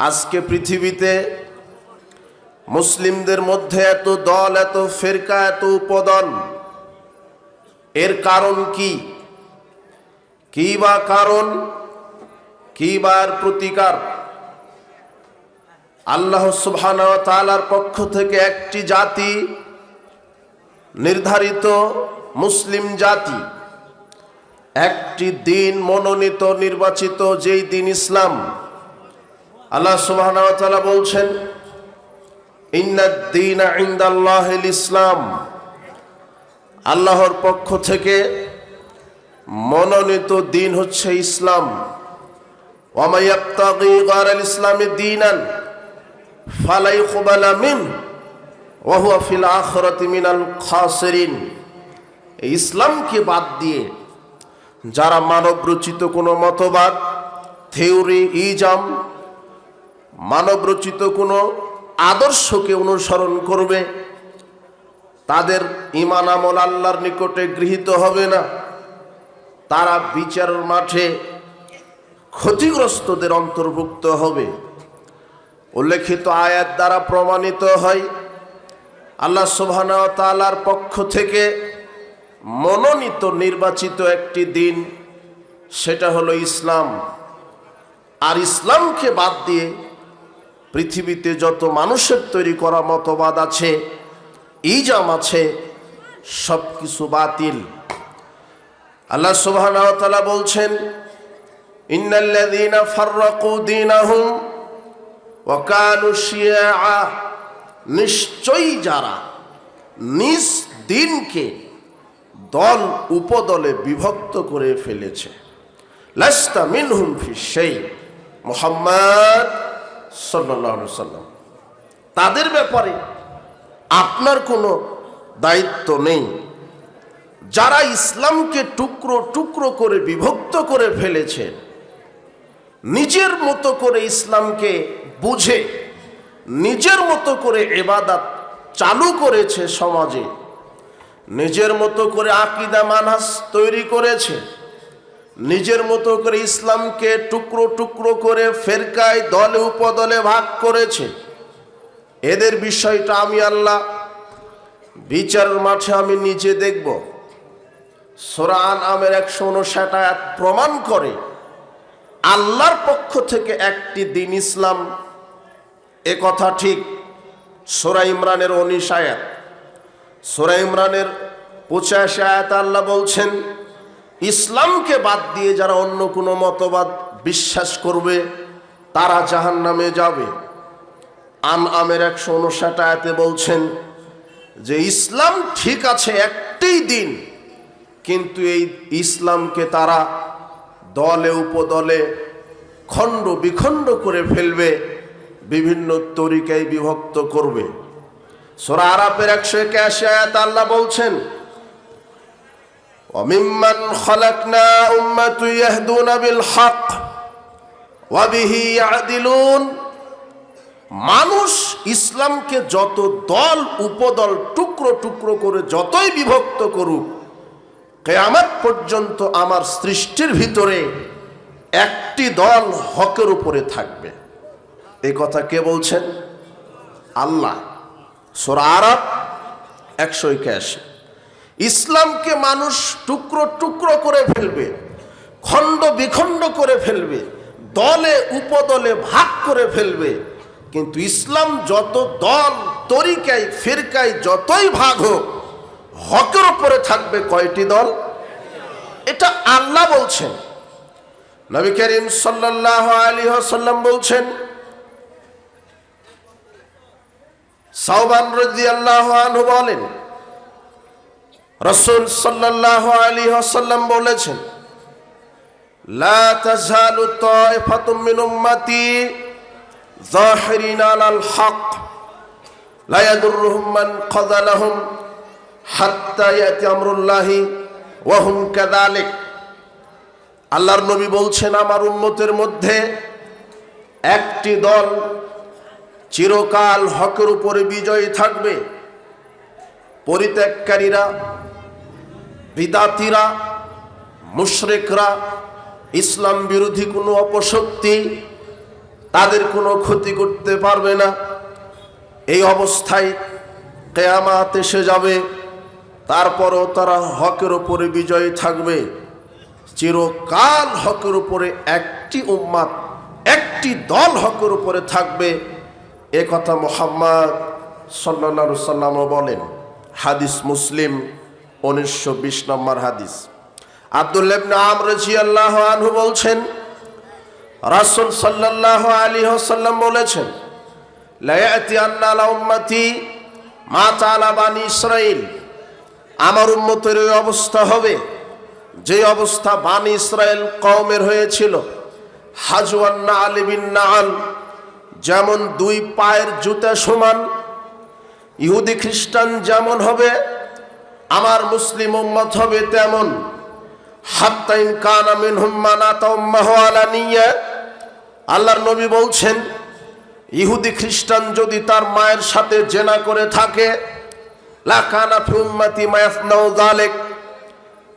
আজকে পৃথিবীতে মুসলিমদের মধ্যে এত দল, এত ফিরকা, এত উপদল, এর কারণ কি? কি বা কারণ, কি বা এর প্রতিকার? আল্লাহ সুবহানাহু ওয়া তাআলার পক্ষ থেকে একটি জাতি নির্ধারিত, মুসলিম জাতি, একটি দিন মনোনীত, নির্বাচিত, যেই দিন ইসলাম। আল্লাহ সুবহানাহু ওয়া তাআলা বলছেন, ইন্নাদ-দীনা ইনদাল্লাহিল ইসলাম। আল্লাহর পক্ষ থেকে মনোনীত দিন হচ্ছে ইসলাম। ওয়া মা ইয়াবতাগি গায়রাল ইসলামি দীনান ফালা ইউকবালা মিনহু ওয়া হুয়া ফিল আখিরাতি মিনাল খাসিরিন। এই ইসলামকে বাদ দিয়ে যারা মানব রচিত কোনো মতবাদ, থিওরি, ইজাম, মানব রচিত কোনো আদর্শকে অনুসরণ করবে, তাদের ঈমান আমল আল্লাহর নিকটে গৃহীত হবে না। তারা বিচারের মাঠে ক্ষতিগ্রস্তদের অন্তর্ভুক্ত হবে। উল্লেখিত আয়াত দ্বারা প্রমাণিত হয় আল্লাহ সুবহানাহু ওয়া তাআলার পক্ষ থেকে মনোনীত, নির্বাচিত একটি দিন, সেটা হলো ইসলাম। আর ইসলামকে বাদ দিয়ে পৃথিবীতে যত মানুষের তৈরি করা মতবাদ আছে, ইজাম আছে, সব কিছু বাতিল। আল্লাহ সুবহানাহু ওয়া তাআলা বলছেন, ইন্নাল্লাযীনা ফাররাকু দীনাহুম ওয়া কানু শিয়াআ। নিশ্চয়ই যারা নিজ দিনকে দল উপদলে বিভক্ত করে ফেলেছে, লাস্তা মিনহুম ফি শাই, মুহাম্মদ সাল্লাল্লাহু আলাইহি ওয়াসাল্লাম, তাদের ব্যাপারে আপনার কোনো দায়িত্ব নেই। যারা ইসলামকে টুকরো টুকরো করে বিভক্ত করে ফেলেছে, নিজের মতো করে ইসলামকে বুঝে নিজের মতো করে ইবাদত চালু করেছে সমাজে, নিজের মতো করে আকীদা মানহাজ তৈরি করেছে, নিজের মতো করে ইসলামকে টুকরো টুকরো করে ফেরকায়, দলে উপদলে ভাগ করেছে, এদের বিষয়টা আমি আল্লাহ বিচারের মাঠে আমি নিজে দেখব। সূরা আনআমের 159 আয়াত প্রমাণ করে আল্লাহর পক্ষ থেকে একটি দিন ইসলাম, এ কথা ঠিক। সূরা ইমরানের 19 আয়াত, সূরা ইমরানের 85 আয়াত আল্লাহ বলছেন, ইসলামকে বাদ দিয়ে যারা অন্য কোনো মতবাদ বিশ্বাস করবে তারা জাহান্নামে যাবে। আনআমের 159 আয়াতে বলছেন যে ইসলাম ঠিক আছে, একটি দিন, কিন্তু এই ইসলামকে তারা দলে উপদলে খণ্ড বিখণ্ড করে ফেলবে, বিভিন্ন তরিকায় বিভক্ত করবে। সূরা আরাফের 181 আয়াত আল্লাহ বলছেন, ওয়া মিম্মান খালাকনা উম্মাতুন ইয়াহদুনা বিল হক ওয়া বিহি ইয়াদিলুন। মানুষ ইসলামকে যত দল উপদল, টুকরো টুকরো করে যতই বিভক্ত করুক, কিয়ামত পর্যন্ত আমার সৃষ্টির ভিতরে একটি দল হকের উপরে থাকবে। এই কথা কে বলছেন? আল্লাহ। সূরা আরাফ 181। ইসলামকে মানুষ টুকরো টুকরো করে ফেলবে, খণ্ড বিখণ্ড করে ফেলবে, দলে উপদলে ভাগ করে ফেলবে, কিন্তু ইসলাম যত দল, তরিকায়, ফিরকায় যতই ভাগ হোক, হকের উপরে থাকবে কয়টি দল? এটা আল্লাহ বলছেন। নবী করিম সাল্লাল্লাহু আলাইহি ওয়াসাল্লাম বলছেন, সাওবান রাদিয়াল্লাহু আনহু বলেন, রাসূল সাল্লাল্লাহু আলাইহি ওয়াসাল্লাম বলেছেন, লা তাযালু তায়ফাতুম মিন উম্মতি যাহিরিনা আলাল হক লা ইয়াদুররুহুম মান খাযালাহুম হাত্তা ইয়াতি আমরুল্লাহি ওয়া হুম কাযালিক। আল্লাহর নবী বলছেন, আমার উম্মতের মধ্যে একটি দল চিরকাল হকের উপরে বিজয়ী থাকবে। পরিত্যাগকারীরা, বিদাতিরা, মুশরিকরা, ইসলাম বিরোধী কোনো অপশক্তি তাদের কোনো ক্ষতি করতে পারবে না। এই অবস্থায় কিয়ামত এসে যাবে, তারপরও তারা হকের উপরে বিজয়ী থাকবে। চিরকাল হকের উপরে একটি উম্মাত, একটি দল হকের উপরে থাকবে, এ কথা মুহাম্মদ সাল্লাল্লাহু আলাইহি ওয়াসাল্লাম বলেন। হাদিস মুসলিম 1920 নম্বর হাদিস। আব্দুল্লাহ ইবনে আমর রাদিয়াল্লাহু আনহু বলছেন, রাসূল সাল্লাল্লাহু আলাইহি ওয়াসাল্লাম বলেছেন, লা ইয়াতি আন্না আলা উম্মতি মা তাআলা বানি ইসরাইল, আমার উম্মতের এই অবস্থা হবে যে অবস্থা বানি ইসরাইল কওমের হয়েছিল। হাজওয়ান নাআল বিন নাআল, যেমন দুই পায়ের জুতা সমান, ইহুদি খ্রিস্টান যেমন হবে আমার মুসলিম উম্মত হবে তেমন। হাত্তা ইন কানা মিনহুম মান আতা উম্মাহু আলানিয়া, আল্লাহর নবী বলছেন, ইহুদি খ্রিস্টান যদি তার মায়ের সাথে জেনা করে থাকে, লা কানা ফি উম্মতি মা ইয়াসনাউ যালিক,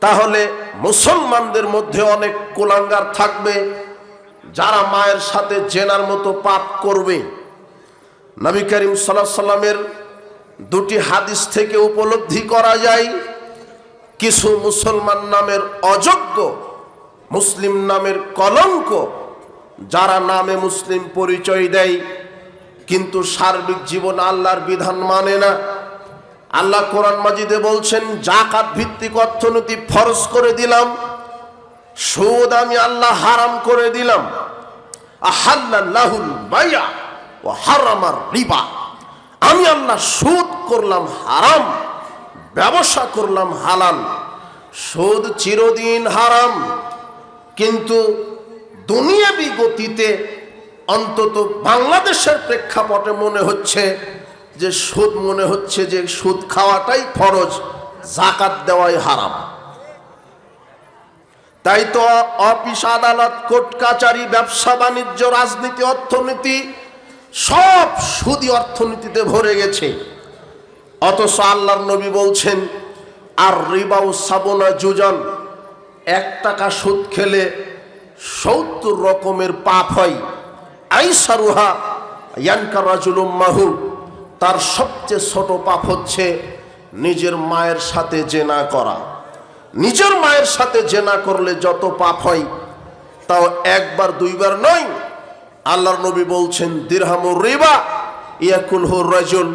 তাহলে মুসলমানদের মধ্যে অনেক কুলাঙ্গার থাকবে যারা মায়ের সাথে জেনার মতো পাপ করবে। নবী করিম সাল্লাল্লাহু আলাইহি সাল্লামের দুটি হাদিস থেকে উপলব্ধি করা যায়, কিছু মুসলমান নামের অযোগ্য, মুসলিম নামের কলঙ্ক, যারা নামে মুসলিম পরিচয় দেয় কিন্তু সার্বিক জীবন আল্লাহর বিধান মানে না। আল্লাহ কোরআন মাজিদে বলছেন, যাকাত ভিত্তিক অর্থনীতি ফরজ করে দিলাম, সুদ আমি আল্লাহ হারাম করে দিলাম। আহাল্লাল্লাহুল বাইয়া ওয়া হারামার রিবা, আমি আল্লাহ সুদ করলাম হারাম, ব্যবসা করলাম হালাল। সুদ চিরদিন হারাম, কিন্তু দুনিয়াবি গতিতে অন্তত বাংলাদেশের প্রেক্ষাপটে মনে হচ্ছে যে সুদ, মনে হচ্ছে যে সুদ খাওয়াটাই ফরজ, যাকাত দেওয়াই হারাম। তাই তো অফিস আদালত কোর্ট কাচারি ব্যবসা বাণিজ্য রাজনীতি অর্থনীতি সব সুদি অর্থনীতিতে ভরে গেছে। অথচ আল্লাহর নবী বলছেন, আর রিবাউ সাবনা জুজান, 1 টাকা সুদ খেলে 70 রকমের পাপ হয়। আইসারুহা ইয়ানকার রাজুলুম মাহু, তার সবচেয়ে ছোট পাপ হচ্ছে নিজের মায়ের সাথে জেনা করা। নিজের মায়ের সাথে জেনা করলে যত পাপ হয় তাও একবার দুইবার নয়। আল্লাহর নবী বলছেন, দিরহামুর রিবা ইয়াকুলহু রাজুল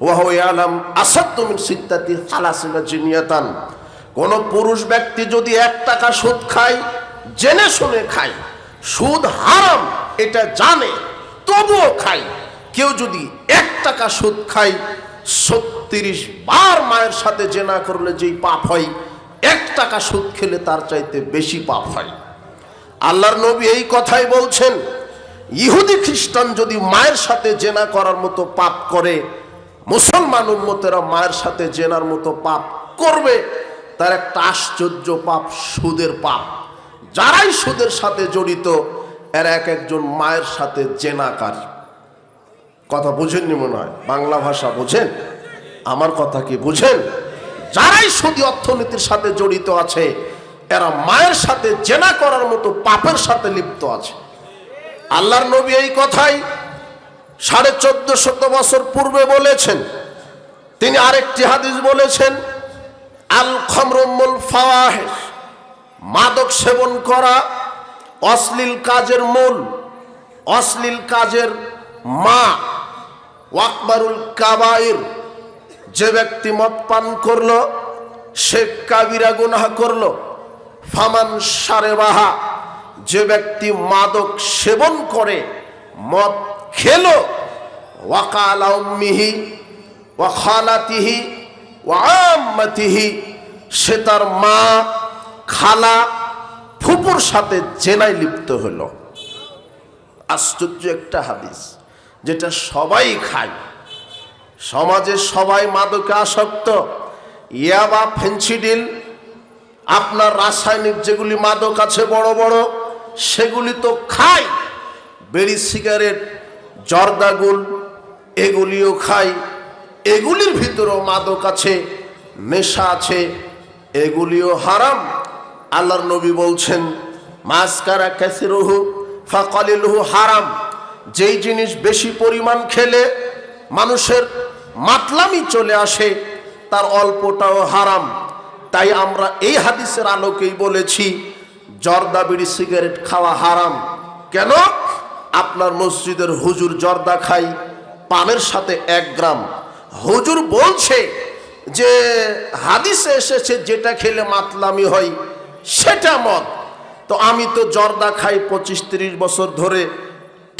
ওয়া হুয়া ইয়ালাম আসাদ্দু মিন সিত্তাতি সালাসিনা জিনিয়াতান, কোন পুরুষ ব্যক্তি যদি 1 টাকা সুদ খায়, জেনে শুনে খায়, সুদ হারাম এটা জানে তবুও খায়, কেউ যদি 1 টাকা সুদ খায় 36 বার মায়ের সাথে জেনা করলে যেই পাপ হয়, 1 টাকা সুদ খেলে তার চাইতে বেশি পাপ হয়। আল্লাহর নবী এই কথাই বলছেন, ইহুদি খ্রিস্টান যদি মায়ের সাথে জেনা করার মতো পাপ করে, মুসলমান উম্মতেরা মায়ের সাথে জেনার মতো পাপ করবে। তার একটা আশ্চর্য পাপ, সুদের পাপ। যারাই সুদের সাথে জড়িত এরা এক একজন মায়ের সাথে জেনাকারী। কথা বুঝেননি মনে হয়, বাংলা ভাষা বোঝেন, আমার কথা কি বুঝেন? যারাই সুদী অর্থনীতির সাথে জড়িত আছে এরা মায়ের সাথে জেনা করার মতো পাপের সাথে লিপ্ত আছে। আল্লাহর নবী এই কথাই 1450 বছর পূর্বে বলেছেন। তিনি আরেকটি হাদিস বলেছেন, আল খামরুল ফাওয়াহিশ, মাদক সেবন করা অশ্লীল কাজের মূল, অশ্লীল কাজের মা। ওয়াকবারুল কাবাইর, যে ব্যক্তি মদ পান করলো সে কাবিরা গুনাহ করলো। ফামান শারেবাহা, যে ব্যক্তি মাদক সেবন করে, মদ খেলো, ওয়াকালা উম্মিহি ওয়া খালাতিহি ওয়া আম্মাতিহি, সে তার মা, খালা, ফুপুর সাথে জেনায় লিপ্ত হলো। আশ্চর্য একটা হাদিস, যেটা সবাই খায়। সমাজে সবাই মাদকে আসক্ত। ইয়াবা, ফেন্সিডিল, আপনার রাসায়নিক যেগুলি মাদক আছে বড় বড়, সেগুলি তো খায়। বেড়ি, সিগারেট, জর্দাগুল এগুলিও খায়। এগুলির ভিতরেও মাদক আছে, নেশা আছে, এগুলিও হারাম। আল্লাহর নবী বলছেন, মাসকারা কাসিরুহু ফাকালিলুহু হারাম, যেই জিনিস বেশি পরিমাণ খেলে মানুষের মাতলামি চলে আসে তার অল্পটাও হারাম। তাই আমরা এই হাদিসের আলোকেই বলেছি জর্দা বিড়ি সিগারেট খাওয়া হারাম। কেন? আপনার মসজিদের হুজুর জর্দা খাই পানের সাথে 1 গ্রাম। হুজুর বলছে যে হাদিসে এসেছে যেটা খেলে মাতলামি হয় সেটা মদ। তো আমি তো জর্দা খাই 25-30 বছর ধরে,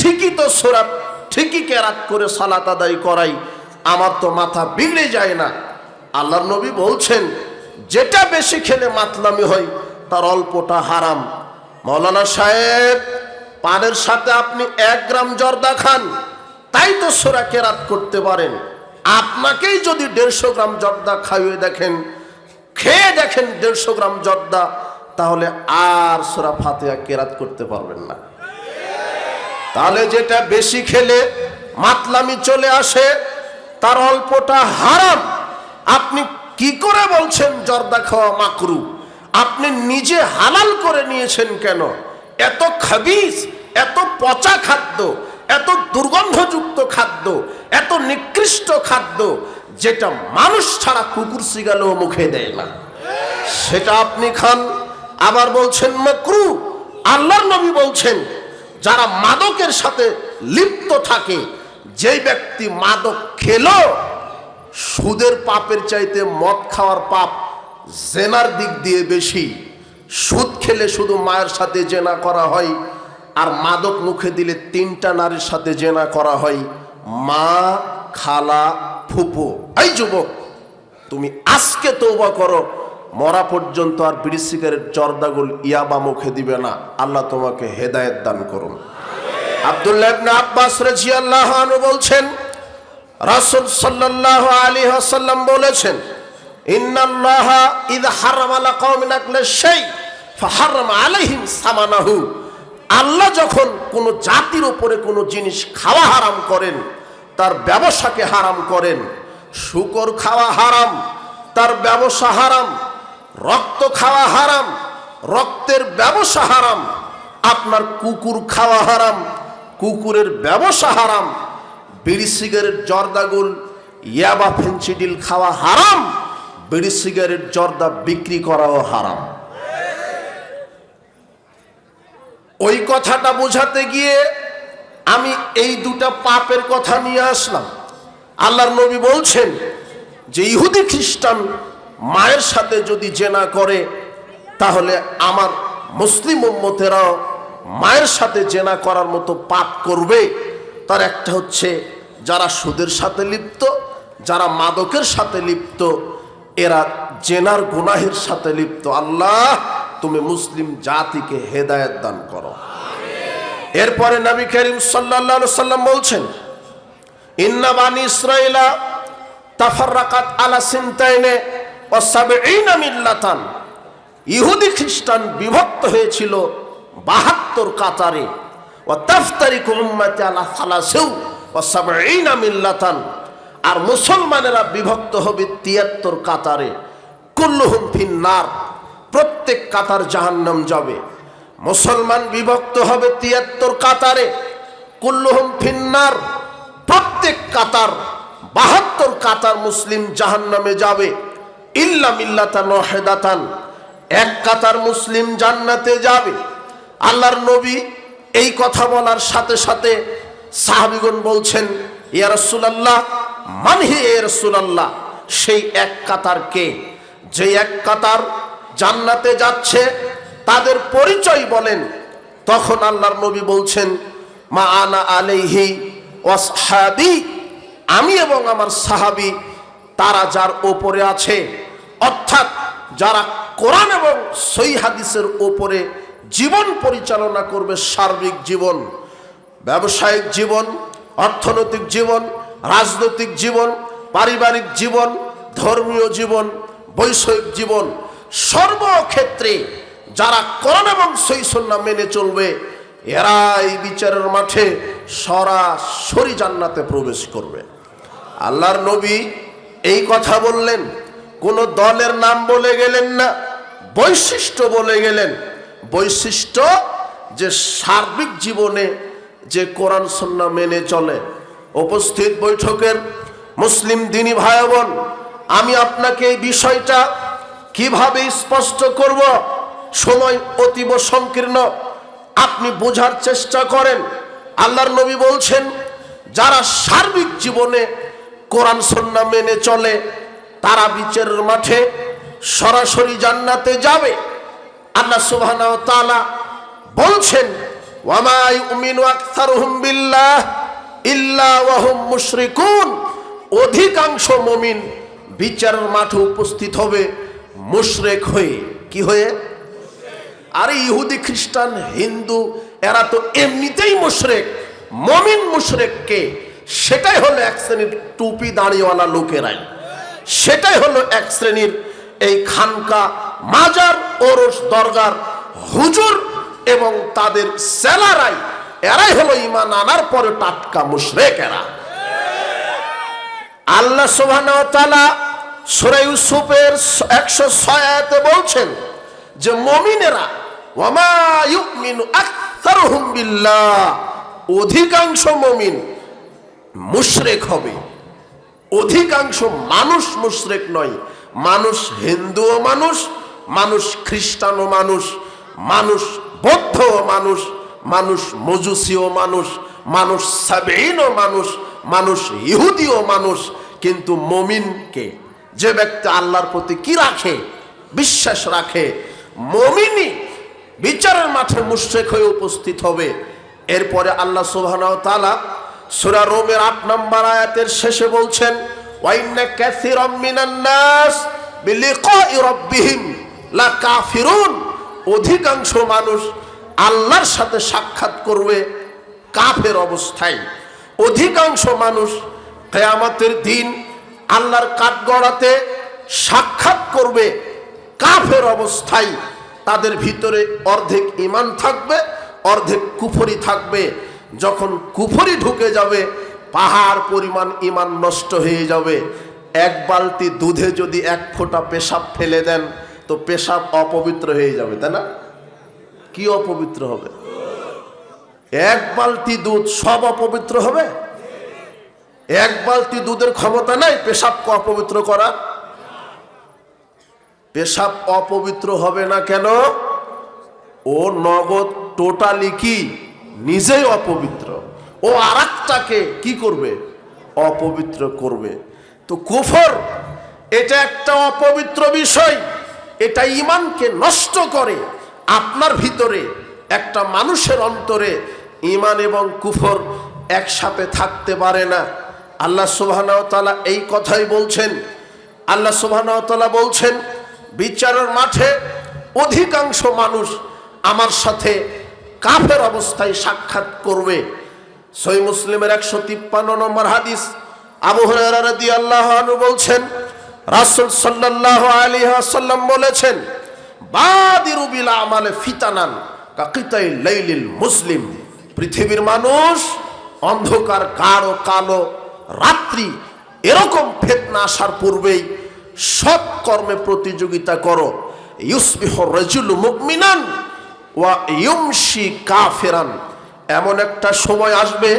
ঠিকই তো সূরাত ঠিকই কেরাত করে সালাত আদায় করাই, আমার তো মাথা বিগড়ে যায় না। আল্লাহর নবী বলছেন যেটা বেশি খেলে মাতলামি হয় তার অল্পটা হারাম। মাওলানা সাহেব, পানের সাথে আপনি 1 গ্রাম জর্দা খান, তাই তো সূরা কেরাত করতে পারেন। আপনাকেই যদি 150 গ্রাম জর্দা খাইয়ে দেখেন, খেয়ে দেখেন 150 গ্রাম জর্দা, তাহলে আর সূরা ফাতিহা কেরাত করতে পারবেন না। তাহলে যেটা বেশি খেলে মাতলামি চলে আসে তার অল্পটা হারাম। আপনি কি করে বলছেন জর্দা খাওয়া মাকরু? আপনি নিজে হালাল করে নিয়েছেন কেন? এত খাবিস, এত পচা খাদ্য, এত দুর্গন্ধযুক্ত খাদ্য, এত নিকৃষ্ট খাদ্য যেটা মানুষ ছাড়া কুকুর শিগালেও মুখে দেয় না, সেটা আপনি খান, আবার বলছেন মাকরু। আল্লাহর নবী বলছেন যারা মাদকের সাথে লিপ্ত থাকে, যেই ব্যক্তি মাদক খেলো, সুদের পাপের চাইতে মদ খাওয়ার পাপ জেনার দিক দিয়ে বেশি। সুদ খেলে শুধু মায়ের সাথে জেনা করা হয়, আর মাদক মুখে দিলে 3টা নারীর সাথে জেনা করা হয়, মা, খালা, ফুপু। এই যুবক, তুমি আজকে তওবা করো, মরা পর্যন্ত আর বিড়ি সিগারেট জর্দাগুল ইয়াবা মুখে দিবে না। আল্লাহ তোমাকে হেদায়েত দান করুন। আব্দুল্লাহ ইবনে আব্বাস রাদিয়াল্লাহু আনহু বলছেন রাসূল সাল্লাল্লাহু আলাইহি ওয়াসাল্লাম বলেছেন, ইন্নাল্লাহা ইযা হারামা আলা কওমিন আকলা শাই ফাহারামা আলাইহিম সামানাহু। আল্লাহ যখন কোনো জাতির উপরে কোনো জিনিস খাওয়া হারাম করেন, তার ব্যবসাকে হারাম করেন। শুকর খাওয়া হারাম, তার ব্যবসা হারাম। রক্ত খাওয়া হারাম, রক্তের ব্যবসা হারাম। আপনার কুকুর খাওয়া হারাম, কুকুরের ব্যবসা হারাম। বিড়ি সিগারেট জর্দাগুল ইয়াবা ফেন্সিডিল খাওয়া হারাম, বিড়ি সিগারেট জর্দা বিক্রি করাও হারাম। ওই কথাটা বোঝাতে গিয়ে আমি এই দুটা পাপের কথা নিয়ে আসলাম। আল্লাহর নবী বলছেন যে ইহুদি খ্রিস্টান মায়ের সাথে যদি জেনা করে, তাহলে আমার মুসলিম উম্মতেরাও মায়ের সাথে জেনা করার মতো পাপ করবে। তার একটা হচ্ছে যারা সুদের সাথে লিপ্ত, যারা মাদকের সাথে লিপ্ত, এরা জেনার গুনাহের সাথে লিপ্ত। আল্লাহ তুমি মুসলিম জাতিকে হেদায়েত দান করো। এরপরে নবী করিম সাল্লাল্লাহু আলাইহি সাল্লাম বলছেন, ইন্না বানি ইসরাঈলা তাফাররাকাত আলা সিনতাইনে ওয়া সাবঈনা মিল্লাতান। ইহুদি খ্রিস্টান বিভক্ত হয়েছিল 72 কাতারে। ওয়া তাফতারিকু উম্মতি আলা সালাসিন ওয়া সাবঈনা মিল্লাতান। আর মুসলমানেরা বিভক্ত হবে 73 কাতারে। কুল্লুহুম ফিন্নার, প্রত্যেক কাতার জাহান্নাম যাবে। মুসলমান বিভক্ত হবে 73 কাতারে। কুল্লুহুম ফিন্নার, প্রত্যেক কাতার 72 কাতার মুসলিম জাহান্নামে যাবে। ইল্লা মিল্লাতান ওয়াহিদাতান, এক কাতার মুসলিম জান্নাতে যাবে। আল্লাহর নবী এই কথা বলার সাথে সাথে সাহাবীগণ বলছেন, ইয়া রাসূলুল্লাহ, মান হি ইয়া রাসূলুল্লাহ, সেই এক কাতার কে? যে এক কাতার জান্নাতে যাচ্ছে তাদের পরিচয় বলেন। তখন আল্লাহর নবী বলছেন, মা আনা আলাইহি ওয়াসহাবি, আমি এবং আমার সাহাবী তারা যার উপরে আছে, অর্থাৎ যারা কোরআন এবং সহিহ হাদিসের উপরে জীবন পরিচালনা করবে, সার্বিক জীবন, ব্যবসায়িক জীবন, অর্থনৈতিক জীবন, রাজনৈতিক জীবন, পারিবারিক জীবন, ধর্মীয় জীবন, বৈষয়িক জীবন, সর্বক্ষেত্রে যারা কোরআন এবং সহিহ সুন্নাহ মেনে চলবে, এরাই বিচারের মাঠে সরাসরি জান্নাতে প্রবেশ করবে। আল্লাহর নবী এই কথা বললেন, কোন দলের নাম বলে গেলেন না, বৈশিষ্ট্য বলে গেলেন। বৈশিষ্ট্য যে সার্বিক জীবনে যে কোরআন সুন্নাহ মেনে চলে। উপস্থিত বৈঠকের মুসলিম দিনী ভাই বোন, আমি আপনাকে এই বিষয়টা কিভাবে স্পষ্ট করব, সময় অতীব সংকীর্ণ, আপনি বোঝার চেষ্টা করেন। আল্লাহর নবী বলছেন, যারা সার্বিক জীবনে কোরআন সুন্নাহ মেনে চলে তারা বিচারের মাঠে সরাসরি জান্নাতে যাবে। আল্লাহ সুবহানাহু ওয়া তাআলা বলছেন, ওয়ামা ইউমিনু আকসারুহুম বিল্লাহ ইল্লা ওয়া হুম মুশরিকুন। অধিকাংশ মুমিন বিচারের মাঠে উপস্থিত হবে মুশরিক হয়ে। কি হয়ে? আরে ইহুদি খ্রিস্টান হিন্দু এরা তো এমনিতেই মুশরিক। মুমিন মুশরিক কে? সেটাই হলো এক শ্রেণীর টুপি দাড়িওয়ালা লোকেরাই, সেটাই হলো এক শ্রেণীর এই খানকা মাজার ওরস দরগার হুজুর এবং তাদের সেলারাই, এরাই হলো ঈমান আনার পরে টাটকা মুশরিক। এরা আল্লাহ সুবহানাহু ওয়া তাআলা সূরা ইউসুফের 106 আয়াতে বলছেন যে মুমিনেরা ওয়ামা ইউমিনু আকসারুহুম বিল্লাহ, অধিকাংশ মুমিন মুশরিক হবে। অধিকাংশ মানুষ মুশরিক নয়, মানুষ হিন্দুও মানুষ, মানুষ খ্রিস্টানও মানুষ, মানুষ বৌদ্ধও মানুষ, মানুষ মজুসিও মানুষ, মানুষ সাবেঈনও মানুষ, মানুষ ইহুদিও মানুষ। কিন্তু মুমিনকে, যে ব্যক্তি আল্লাহর প্রতি কি রাখে, বিশ্বাস রাখে, মুমিনই বিচারের মাঠে মুশরিক হয়ে উপস্থিত হবে। এরপরে আল্লাহ সুবহানাহু ওয়া তাআলা সূরা রোমের 8 নম্বর আয়াতের শেষে বলছেন, ওয়া ইন্না কাসীরাম মিনান নাস বিলিকাই রাব্বিহিম লাকাফিরুন। অধিকাংশ মানুষ আল্লাহর সাথে সাক্ষাৎ করবে কাফের অবস্থায়। অধিকাংশ মানুষ কিয়ামতের দিন আল্লাহর কাঠগড়াতে সাক্ষাৎ করবে কাফের অবস্থায়। তাদের ভিতরে অর্ধেক ঈমান থাকবে, অর্ধেক কুফরি থাকবে। যখন কুফরি ঢুকে যাবে, পাহাড় পরিমাণ ঈমান নষ্ট হয়ে যাবে। এক বালতি দুধে যদি এক ফোঁটা পেশাব ফেলে দেন তো পেশাব অপবিত্র হয়ে যাবে, তাই না? কি অপবিত্র হবে? এক বালতি দুধ সব অপবিত্র হবে? এক বালতি দুধের ক্ষমতা নাই পেশাবকে অপবিত্র করা। পেশাব অপবিত্র হবে না কেন? ও নগদ টোটালি কি নিজেই অপবিত্র, ও আরেকটাকে কি করবে? অপবিত্র করবে। তো কুফর এটা একটা অপবিত্র বিষয়, এটা ঈমানকে নষ্ট করে। আপনার ভিতরে একটা মানুষের অন্তরে ঈমান এবং কুফর একসাথে থাকতে পারে না। আল্লাহ সুবহানাহু ওয়া তাআলা এই কথাই বলছেন। আল্লাহ সুবহানাহু ওয়া তাআলা বলছেন, বিচারের মাঠে অধিকাংশ মানুষ আমার সাথে কাফের অবস্থায় সাক্ষাৎ করবে। সহিহ মুসলিমের 153 নম্বর হাদিস, আবু হুরায়রা রাদিয়াল্লাহু আনহু বলছেন, রাসূল সাল্লাল্লাহু আলাইহি ওয়াসাল্লাম বলেছেন, বাদিরু বিল আমালে ফিতানান কাকিতাই লাইলিল মুসলিম। পৃথিবীর মানুষ অন্ধকার গাঢ় কালো রাত্রি এরকম ফিতনা আসার পূর্বেই সৎ কর্মে প্রতিযোগিতা করো। ইউসবিহু রাজুলু মুমিনান ওয়া ইউমশি কাফিরান। এমন একটা সময় আসবে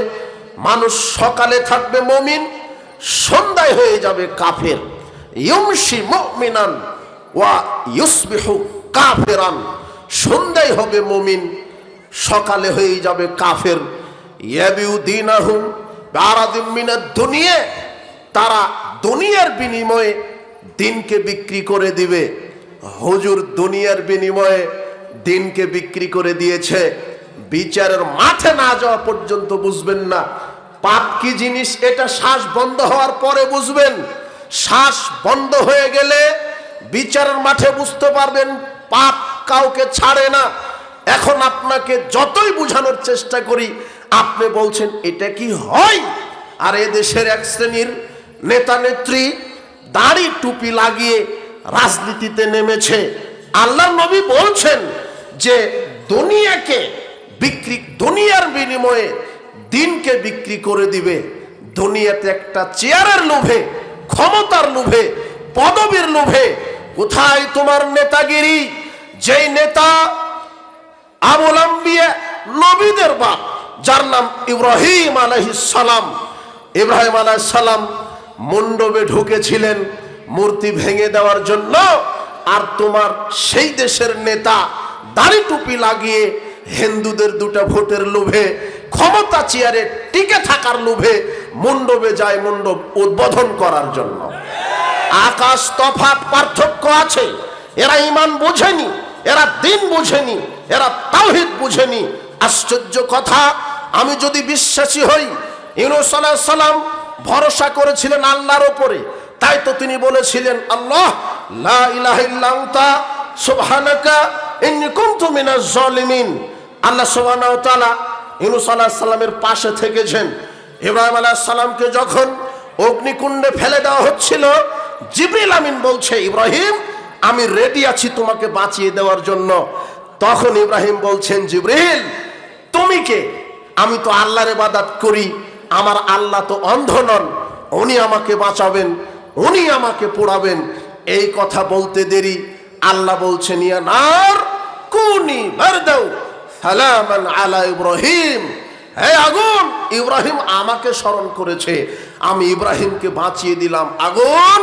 মানুষ সকালে থাকবে মুমিন, সন্ধ্যায় হয়ে যাবে কাফের। ইউমশি মুমিনান ওয়া ইউসবিহু কাফিরান। সন্ধ্যায় হবে মুমিন, সকালে হয়ে যাবে কাফের। ইয়াবিউ দীনাহুম বিআরাদিম মিনাদ দুনিয়া। তারা দুনিয়ার বিনিময়ে দিনকে বিক্রি করে দিবে। হুজুর দুনিয়ার বিনিময়ে দিনকে বিক্রি করে দিয়েছে। বিচারের মাঠে না যাওয়া পর্যন্ত বুঝবেন না পাপ কি জিনিস। এটা শ্বাস বন্ধ হওয়ার পরে বুঝবেন। শ্বাস বন্ধ হয়ে গেলে বিচারের মাঠে বুঝতে পারবেন পাপ কাউকে ছাড়ে না। এখন আপনাকে যতই বোঝানোর চেষ্টা করি আপনি বলছেন এটা কি হয়? আর এ দেশের এক শ্রেণীর নেতা নেত্রী দাড়ি টুপি লাগিয়ে রাজনীতিতে নেমেছে। আল্লাহর নবী বলছেন যে দুনিয়াকে বিক্রি, দুনিয়ার বিনিময়ে দিনকে বিক্রি করে দিবে। দুনিয়াতে একটা চেয়ারের লোভে, ক্ষমতার লোভে, পদবীর লোভে। কোথায় তোমার নেতাগিরি? যেই নেতা আবুল আম্বিয়া, নবীদের বাপ, যার নাম ইব্রাহিম আলাইহিস সালাম। ইব্রাহিম আলাইহিস সালাম মণ্ডপে ঢুকেছিলেন মূর্তি ভেঙে দেওয়ার জন্য, আর তোমার সেই দেশের নেতা দাড়ি টুপি লাগিয়ে হিন্দুদের দুটা ভোটের লোভে, ক্ষমতা চেয়ারে টিকে থাকার লোভে মণ্ডপে যায় মণ্ডপ উদ্বোধন করার জন্য। আকাশ তফাৎ পার্থক্য আছে। এরা ঈমান বুঝেনি, এরা দ্বীন বুঝেনি, এরা তাওহীদ বুঝেনি। আশ্চর্য কথা, আমি যদি বিশ্বাসী হই, ইউনূস আলাইহিস সালাম ভরসা করেছিলেন আল্লাহর উপরে, তাই তো তিনি বলেছিলেন আল্লাহ লা ইলাহা ইল্লা আনতা সুবহানাকা ইন্নী কুনতু মিনাজ জালিমিন। আল্লাহ সুবহানাহু ওয়া তাআলা ইউনূস আলাইহিস সালামের পাশে থেকেছেন। ইব্রাহিম আলাইহিস সালামকে যখন অগ্নিকুণ্ডে ফেলে দেওয়া হচ্ছিল, জিবরিল আমিন বলছে ইব্রাহিম আমি রেডি আছি তোমাকে বাঁচিয়ে দেওয়ার জন্য। তখন ইব্রাহিম বলছেন জিবরিল তুমি কে? আমি তো আল্লাহর ইবাদত করি, আমার আল্লাহ তো অন্ধ নন, উনি আমাকে বাঁচাবেন, উনি আমাকে পোড়াবেন। এই কথা বলতে দেরি আল্লাহ বলছেন ইয়া নার কুনি বারদাও সালামান আলা ইব্রাহিম। হে আগুন, ইব্রাহিম আমাকে স্মরণ করেছে, আমি ইব্রাহিমকে বাঁচিয়ে দিলাম। আগুন,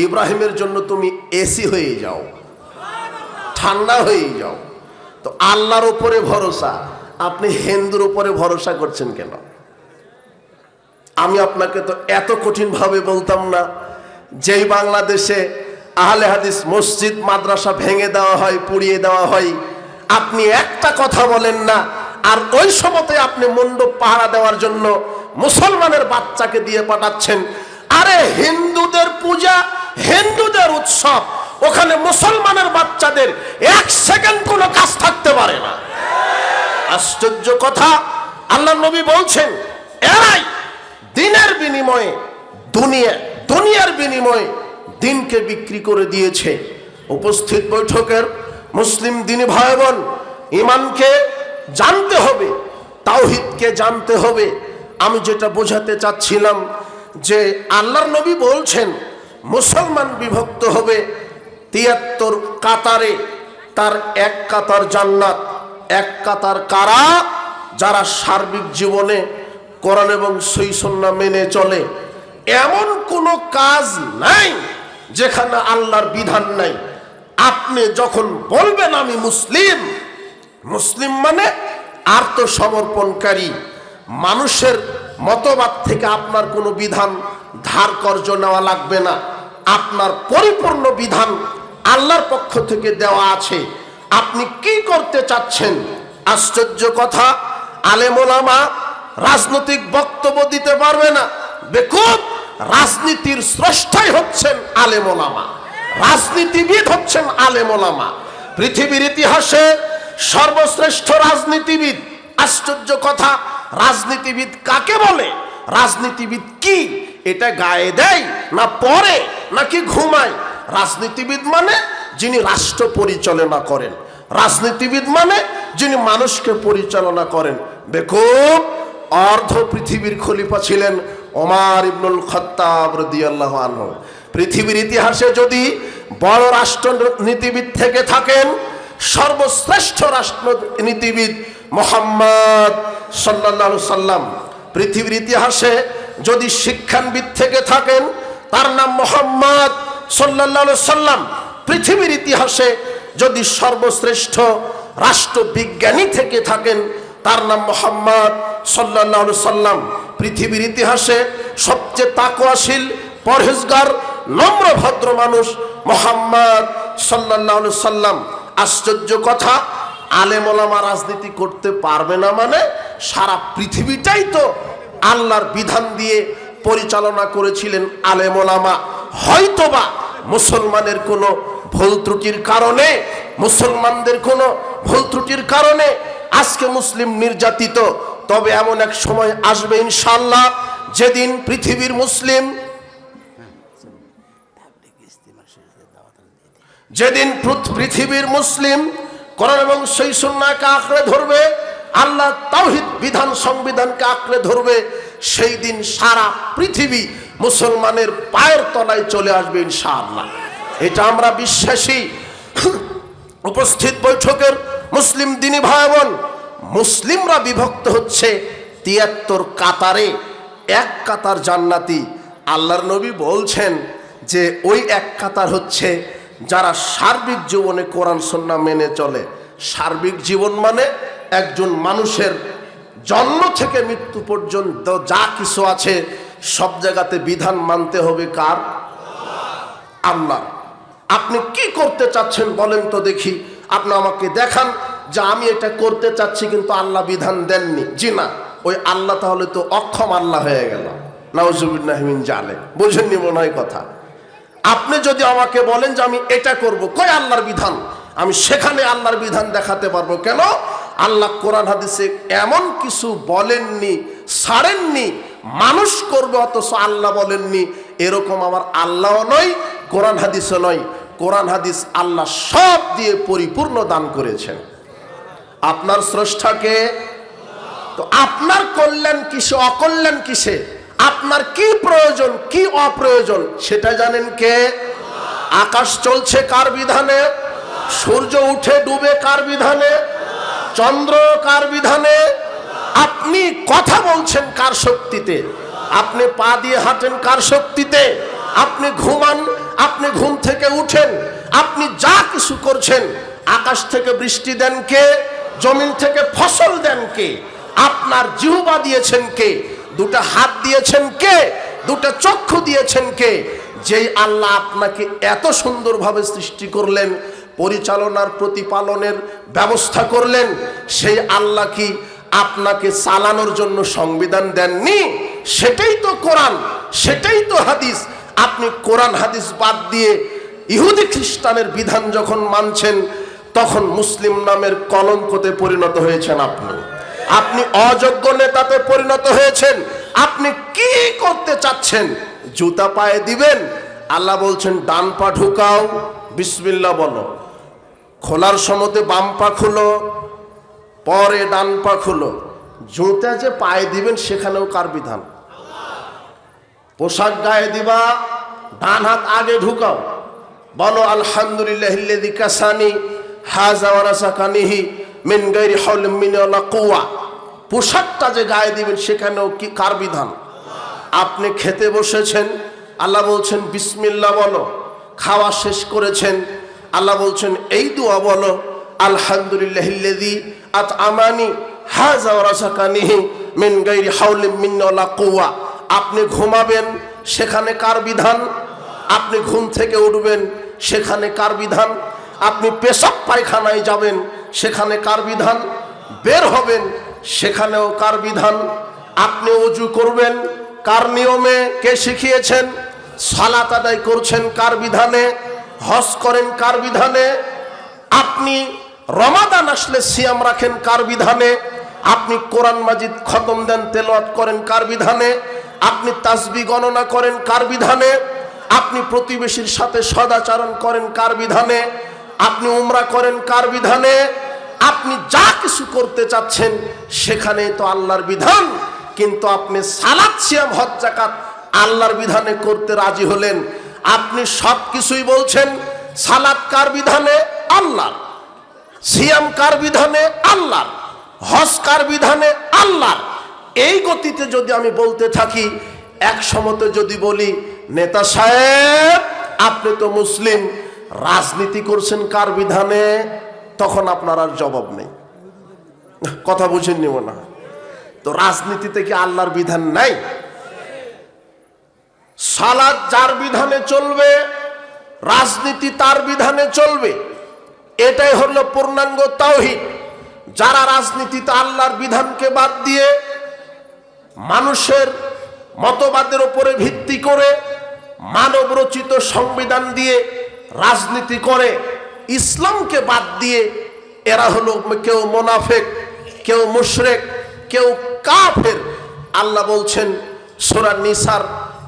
ইব্রাহিমের জন্য তুমি এসি হয়ে যাও, ঠান্ডা হয়ে যাও। তো আল্লাহর উপরে ভরসা, আপনি হিন্দুর উপরে ভরসা করছেন কেন? আমি আপনাকে তো এত কঠিন ভাবে বলতাম না। যেই বাংলাদেশে আহলে হাদিস মসজিদ মাদ্রাসা ভেঙে দেওয়া হয়, পুড়িয়ে দেওয়া হয়, আপনি একটা কথা বলেন না, আর ওই সময়তে আপনি মণ্ডপ পাহারা দেওয়ার জন্য মুসলমানের বাচ্চাকে দিয়ে পাঠাচ্ছেন। আরে হিন্দুদের পূজা, হিন্দুদের উৎসব, ওখানে মুসলমানের বাচ্চাদের এক সেকেন্ড কোনো কাজ থাকতে পারে না। আশ্চর্য কথা, আল্লাহ নবী বলছেন এরাই দিনের বিনিময়ে দুনিয়ার বিনিময়ে দিনকে বিক্রি করে দিয়েছে। উপস্থিত বৈঠকের মুসলিম দিনী ভাই বোন, ঈমানকে জানতে হবে, তাওহীদকে জানতে হবে। আমি যেটা বোঝাতে চাচ্ছিলাম যে আল্লাহর নবী বলছেন মুসলমান বিভক্ত হবে ৭৩ কাতারে, তার এক কাতার জান্নাত, এক কাতার কারা? যারা সার্বিক জীবনে কোরআন এবং সহিহ সুন্নাহ মেনে চলে। এমন কোনো কাজ নাই যেখানে আল্লাহর বিধান নাই। আপনি যখন বলবেন আমি মুসলিম, মুসলিম মানে আত্মসমর্পণকারী, মানুষের মতবাদ থেকে আপনার কোনো বিধান ধার কর্জ নেওয়া লাগবে না, আপনার পরিপূর্ণ বিধান আল্লাহর পক্ষ থেকে দেওয়া আছে। আপনি কি করতে চাচ্ছেন? আশ্চর্য কথা, আলেম ওলামা রাজনৈতিক বক্তব্য দিতে পারবে না। বেকুব, রাজনীতির স্রষ্টাই হচ্ছেন আলেম ওলামা, রাজনীতিবিদ হচ্ছেন আলেম ওলামা। পৃথিবীর ইতিহাসে সর্বশ্রেষ্ঠ রাজনীতিবিদ। আশ্চর্য কথা, রাজনীতিবিদ কাকে বলে? রাজনীতিবিদ কি এটা গায়ে দেয় না পরে নাকি ঘুমায়? রাজনীতিবিদ মানে যিনি রাষ্ট্র পরিচালনা করেন, রাজনীতিবিদ মানে যিনি মানুষকে পরিচালনা করেন। বেকুব, অর্ধ পৃথিবীর খলিফা ছিলেন ওমর ইবনুল খাত্তাব রাদিয়াল্লাহু আনহু। পৃথিবীর ইতিহাসে যদি বড় রাষ্ট্রনীতিবিদ থেকে থাকেন, সর্বশ্রেষ্ঠ রাষ্ট্রনীতিবিদ মুহাম্মদ সাল্লাল্লাহু আলাইহি সাল্লাম। পৃথিবীর ইতিহাসে যদি শিক্ষানবিদ থেকে থাকেন, তার নাম মুহাম্মদ সাল্লাল্লাহু আলাইহি সাল্লাম। পৃথিবীর ইতিহাসে যদি সর্বশ্রেষ্ঠ রাষ্ট্রবিজ্ঞানী থেকে থাকেন, তার নাম মুহাম্মদ সাল্লাল্লাহু আলাইহি সাল্লাম। পৃথিবীর ইতিহাসে সবচেয়ে তাকওয়াশীল, পরহেজগার, নম্র ভদ্র মানুষ মুহাম্মদ সাল্লাল্লাহু আলাইহি সাল্লাম। আশ্চর্য কথা, আলেম ওলামা রাজনীতি করতে পারবে না মানে সারা পৃথিবীটাই তো আল্লাহর বিধান দিয়ে পরিচালনা করেছিলেন আলেম ওলামা। হয়তোবা মুসলমানের কোনো ভুল ত্রুটির কারণে, মুসলমানদের কোনো ভুল ত্রুটির কারণে আজকে মুসলিম নির্যাতিত। তবে এমন এক সময় আসবে ইনশাআল্লাহ, যেদিন পৃথিবীর মুসলিম, যেদিন পৃথিবীর মুসলিম কোরআন এবং সহিহ সুন্নাহকে আঁকড়ে ধরবে, আল্লাহ তাওহীদ বিধান সংবিধানকে আঁকড়ে ধরবে, সেই দিন সারা পৃথিবী মুসলমানের পায়ের তলায় চলে আসবে ইনশাআল্লাহ। এটা আমরা বিশ্বাসী। উপস্থিত বৈঠকের মুসলিম দিনী ভাই বোন, মুসলিমরা বিভক্ত হচ্ছে ৭৩ কাতারে, এক কাতার জান্নাতি। আল্লাহর নবী বলছেন যে ওই এক কাতার হচ্ছে যারা সার্বিক জীবনে কোরআন সুন্নাহ মেনে চলে। সার্বিক জীবন মানে একজন মানুষের জন্ম থেকে মৃত্যু পর্যন্ত যা কিছু আছে সব জায়গাতে বিধান মানতে হবে কার? আল্লাহ। আপনি কি করতে চাচ্ছেন বলেন তো দেখি, আপনি আমাকে দেখান যে আমি এটা করতে চাচ্ছি কিন্তু আল্লাহ বিধান দেননি। জি না, ওই আল্লাহ তাহলে তো অক্ষম আল্লাহ হয়ে গেল। নাউজুবিল্লাহ মিন জালিক। বুঝেননি মনে হয় কথা? আপনি যদি আমাকে বলেন যে আমি এটা করব, কই আল্লাহর বিধান? আমি সেখানে আল্লাহর বিধান দেখাতে পারবো। কেন? আল্লাহ কোরআন হাদিসে এমন কিছু বলেননি, ছাড়েননি, মানুষ করবে অথচ আল্লাহ বলেননি। এরকম আমার আল্লাহও নয়, কোরআন হাদিসও নয়। কোরআন হাদিস আল্লাহ সব দিয়ে পরিপূর্ণ দান করেছেন। আপনার স্রষ্টাকে। তো আপনার কল্যাণ কিসে, অকল্যাণ কিসে, আপনার কি প্রয়োজন কি অপ্রয়োজন সেটা জানেন কে? আকাশ চলছে কার বিধানে? সূর্য উঠে ডুবে কার বিধানে? চন্দ্র কার বিধানে? আপনি কথা বলছেন কার শক্তিতে? আপনি পা দিয়ে হাঁটেন কার শক্তিতে? আপনি ঘুমান, আপনি ঘুম থেকে উঠেন, আপনি যা কিছু করছেন, আকাশ থেকে বৃষ্টি দেন কে? জমিন থেকে ফসল দেন কে? আপনার জিহ্বা দিয়েছেন কে? দুটা হাত দিয়েছেন কে? দুটা চক্ষু দিয়েছেন কে? যেই আল্লাহ আপনাকে এত সুন্দরভাবে সৃষ্টি করলেন, পরিচালনার প্রতিপালনের ব্যবস্থা করলেন, সেই আল্লাহ কি আপনাকে চালানোর জন্য সংবিধান দেননি? সেটাই তো কোরআন, সেটাই তো হাদিস। আপনি কোরআন হাদিস বাদ দিয়ে ইহুদি খ্রিস্টানের বিধান যখন মানছেন, তখন মুসলিম নামের কলঙ্কতে পরিণত হয়েছেন। আপনি অযোগ্য নেতাতে পরিণত হয়েছেন। আপনি কি করতে চাচ্ছেন? জুতা পায়ে দিবেন? আল্লাহ বলছেন ডান পা ঢুকাও, বিসমিল্লাহ বলো। খোলার সময়তে বাম পা খুলো, পরে ডান পা খুলো। জুতা যে পায়ে দিবেন সেখানেও কার বিধান? পোশাক গায়ে দিবা, ডান হাত আগে ঢুকাও, বলো আলহামদুলিল্লাহিল্লাযী কাসানি হাযা ওয়া রাযাকানিহি মিন গায়রি হাওলিন মিনি ওয়ালা কুওয়া। পোশাকটা যে গায়ে দিবেন সেখানেও কি কার বিধান? আপনি খেতে বসেছেন, আল্লাহ বলছেন বিসমিল্লাহ বলো। খাওয়া শেষ করেছেন, আল্লাহ বলছেন এই দোয়া বলো আলহামদুলিল্লাহিল্লাযী আত'আমানি হাযা ওয়া রাযাকানিহি মিন গায়রি হাওলিন মিনি ওয়ালা কুওয়া। আপনি ঘুমাবেন, সেখানে কার বিধান? আপনি ঘুম থেকে উঠবেন, সেখানে কার বিধান? আপনি পেশাব পায়খানায় যাবেন, সেখানে কার বিধান? বের হবেন, সেখানেও কার বিধান? আপনি ওযু করবেন কার নিয়মে? কে শিখিয়েছেন? সালাত আদায় করছেন কার বিধানে? হজ করেন কার বিধানে? আপনি রমাদান আসলে সিয়াম রাখেন কার বিধানে? আপনি কোরআন মাজিদ খতম দেন, তেলাওয়াত করেন কার বিধানে? আপনি তাসবিহ গণনা করেন কার বিধানে? আপনি প্রতিবেশীর সাথে সদাচরণ করেন কার বিধানে? আপনি উমরা করেন কার বিধানে? আপনি যা কিছু করতে চাচ্ছেন সেখানে তো আল্লাহর বিধান। কিন্তু আপনি সালাত, সিয়াম, হজ, যাকাত আল্লাহর বিধানে করতে রাজি হলেন। আপনি সব কিছুই বলছেন সালাত কার বিধানে? আল্লাহর। সিয়াম কার বিধানে? আল্লাহর। হজ কার বিধানে? আল্লাহর। এই গতিতে যদি আমি বলতে থাকি, এক সময়তে যদি বলি নেতা সাহেব আপনি তো মুসলিম, রাজনীতি করছেন কার বিধানে, তখন আপনার আর জবাব নেই। কথা বুঝেননি মনে হয়? তো রাজনীতিতে কি আল্লাহর বিধান নাই? সালাত যার বিধানে চলবে, রাজনীতি তার বিধানে চলবে। এটাই হলো পূর্ণাঙ্গ তাওহীদ। যারা রাজনীতিতে আল্লাহর বিধানকে বাদ দিয়ে মানুষের মতবাদের উপরে ভিত্তি করে মানব রচিত সংবিধান দিয়ে রাজনীতি করে, ইসলামকে বাদ দিয়ে, এরা হলো কেউ মুনাফিক, কেউ মুশরিক, কেউ কাফের। আল্লাহ বলছেন সূরা নিসার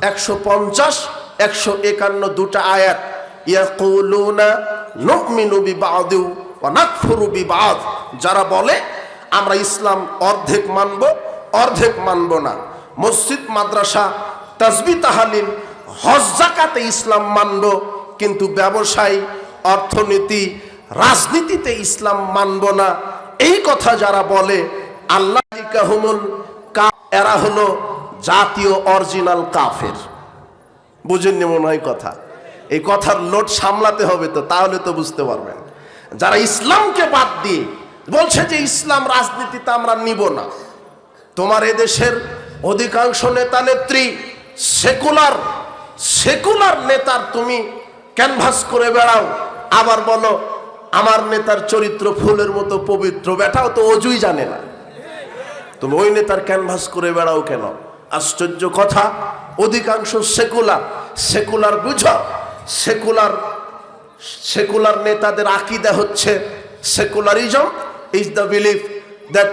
150, 151 দুটা আয়াত, ইয়াকুলুনা নুমিনু বিবাদি ওয়া নাকফুরু বিবাদ। যারা বলে আমরা ইসলাম অর্ধেক মানব, অর্ধেক মানব না। মসজিদ, মাদ্রাসা, তাসবিহ, তাহলিল, হজ, যাকাতে ইসলাম মানব, কিন্তু ব্যবসায়, অর্থনীতি, রাজনীতিতে ইসলাম মানব না। এই কথা যারা বলে আল্লাহ কাহুমুল এরা হলো জাতীয় অরিজিনাল কাফের। বুঝেননি মনে হয় কথা? এই কথার লোড সামলাতে হবে তো, তাহলে তো বুঝতে পারবেন। যারা ইসলামকে বাদ দিয়ে বলছে যে ইসলাম রাজনীতিতে আমরা নিব না, তোমার এদেশের অধিকাংশ নেতা নেত্রী সেকুলার নেতার তুমি ক্যানভাস করে বেড়াও, আবার বলো আমার নেতার চরিত্র ফুলের মতো পবিত্র। বেটাও তো অজুই জানে না, তুমি ওই নেতার ক্যানভাস করে বেড়াও কেন? আশ্চর্য কথা। অধিকাংশ সেকুলার বুঝো, সেকুলার নেতাদের আকীদা হচ্ছে secularism is the belief that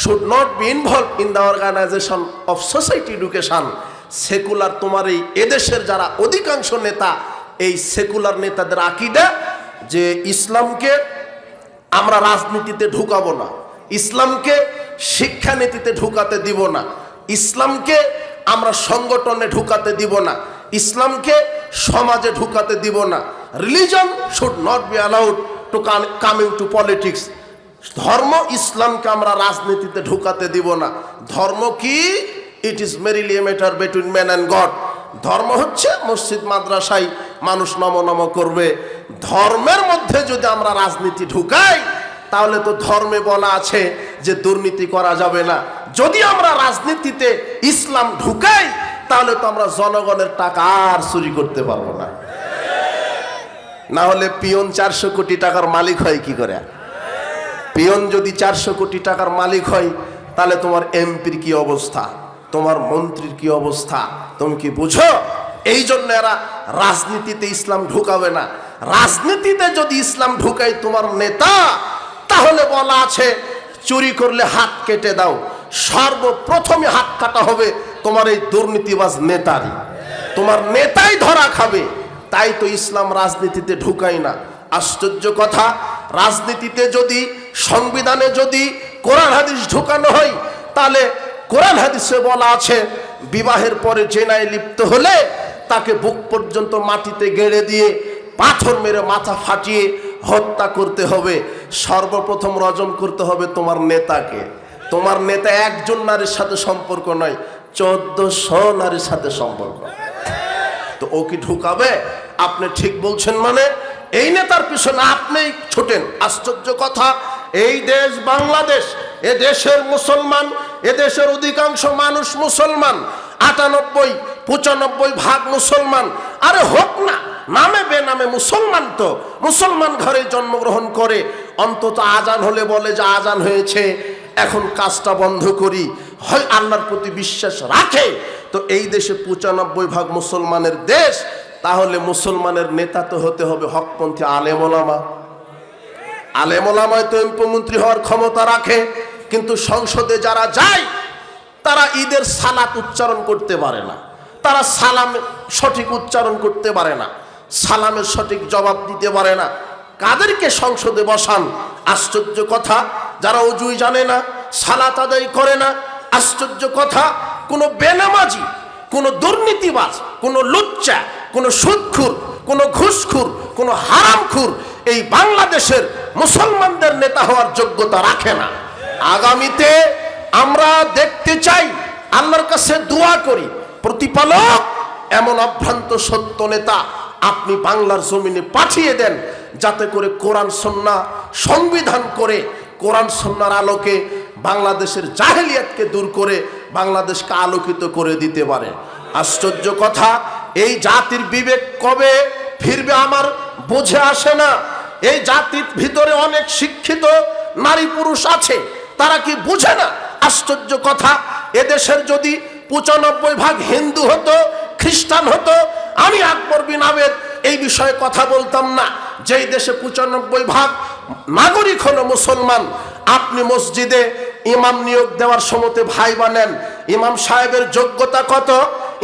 should not be involve in the organisation of society education. Secular তোমার এই এদেশের যারা অধিকাংশ নেতা, এই সেকুলার নেতাদের আকীদা যে ইসলামকে আমরা রাজনীতিতে ঢুকাবো না, ইসলামকে শিক্ষানীতিতে ঢুকাতে দিব না, ইসলামকে আমরা সংগঠনে ঢুকাতে দিব না, ইসলামকে সমাজে ঢুকাতে দিব না। Religion should not be allowed to coming to politics. ধর্ম ইসলামকে আমরা রাজনীতিতে ঢুকাতে দিব না। ধর্ম কি? It is merely a matter between man and God. ধর্ম হচ্ছে মসজিদ মাদ্রাসায় মানুষ নম করবে। ধর্মের মধ্যে যদি আমরা রাজনীতি ঢুকাই, তাহলে তো ধর্মে বলা আছে যে দুর্নীতি করা যাবে না। যদি আমরা রাজনীতিতে ইসলাম ঢুকাই, তাহলে তো আমরা জনগণের টাকা আর চুরি করতে পারবো না। না হলে পিয়ন 400 কোটি টাকার মালিক হয় কি করে? পিয়ন যদি 400 কোটি টাকার মালিক হয়, তাহলে তোমার এমপির কি অবস্থা, তোমার মন্ত্রীর কি অবস্থা, তুমি কি বুঝো? এই জন্য এরা রাজনীতিতে ইসলাম ঢুকাবে না। রাজনীতিতে যদি ইসলাম ঢুকাই তোমার নেতা, তাহলে বলা আছে চুরি করলে হাত কেটে দাও। সর্বপ্রথমে হাত কাটা হবে তোমার এই দুর্নীতিবাজ নেতারই, তোমার নেতাই ধরা খাবে। তাই তো ইসলাম রাজনীতিতে ঢুকাই না। আশ্চর্য কথা, রাজনীতিতে যদি, সংবিধানে যদি কোরআন হাদিস ঢুকানো হয়, তাহলে কোরআন হাদিসে বলা আছে বিবাহের পরে জেনায় লিপ্ত হলে তাকে বুক পর্যন্ত মাটিতে গেড়ে দিয়ে পাথর মেরে মাথা ফাটিয়ে হত্যা করতে হবে। সর্বপ্রথম রজম করতে হবে তোমার নেতাকে। তোমার নেতা একজন নারীর সাথে সম্পর্ক নয়, 1400 নারীর সাথে সম্পর্ক। তো ও কি ঢুকাবে? আপনি ঠিক বলছেন, মানে এই নেতার পিছনে আপনি ছোটেন। আশ্চর্য কথা, এই দেশ বাংলাদেশ, এ দেশের মুসলমান, এ দেশের অধিকাংশ মানুষ মুসলমান, 98-95 ভাগ মুসলমান। আরে হোক না, নামে বেনামে মুসলমান, তো মুসলমান ঘরে জন্মগ্রহণ করে। অন্তত আজান হলে বলে যে আজান হয়েছে, এখন কাজটা বন্ধ করি, হয় আল্লাহর প্রতি বিশ্বাস রাখে। তো এই দেশে 95 ভাগ মুসলমানের দেশ, তাহলে মুসলমানের নেতা তো হতে হবে হকপন্থী আলেম ওলামা। আলেম ওলামায় তো এমপি মন্ত্রী হওয়ার ক্ষমতা রাখে, কিন্তু সংসদে যারা যায় তারা ঈদের সালাত উচ্চারণ করতে পারে না, তারা সালাম সঠিক উচ্চারণ করতে পারে না, সালামের সঠিক জবাব দিতে পারে না। কাদেরকে সংসদে বসান? আশ্চর্য কথা, যারা অজুই জানে না, সালাত আদায় করে না। আশ্চর্য কথা, কোনো বেনামাজি, কোনো দুর্নীতিবাজ, কোনো লুচ্চা, কোনো সুদখুর, কোনো ঘুষখুর, কোনো হারামখুর এই বাংলাদেশের মুসলমানদের নেতা হওয়ার যোগ্যতা রাখে না। আগামীতে আমরা দেখতে চাই, আল্লাহর কাছে দোয়া করি, প্রতিপালক এমন অভ্রান্ত সত্য নেতা আপনি বাংলার জমিনে পাঠিয়ে দেন, যাতে করে কোরআন সুন্নাহ সংবিধান করে কোরআন সুন্নাহর আলোকে বাংলাদেশের জাহেলিয়াতকে দূর করে বাংলাদেশকে আলোকিত করে দিতে পারে। আশ্চর্য কথা, এই জাতির বিবেক কবে ফিরবে আমার বুঝে আসে না। এই জাতির ভিতরে অনেক শিক্ষিত নারী পুরুষ আছে, তারা কি বুঝে না? আশ্চর্য কথা, এদেশের যদি 95 ভাগ হিন্দু হতো, খ্রিস্টান হতো, আমি আকবর বিন আবেদ এই বিষয়ে কথা বলতাম না। যেই দেশে 95 ভাগ নাগরিক হলো মুসলমান, আপনি মসজিদে ইমাম নিয়োগ দেওয়ার সময়তে ভাইবা নেন, ইমাম সাহেবের যোগ্যতা কত,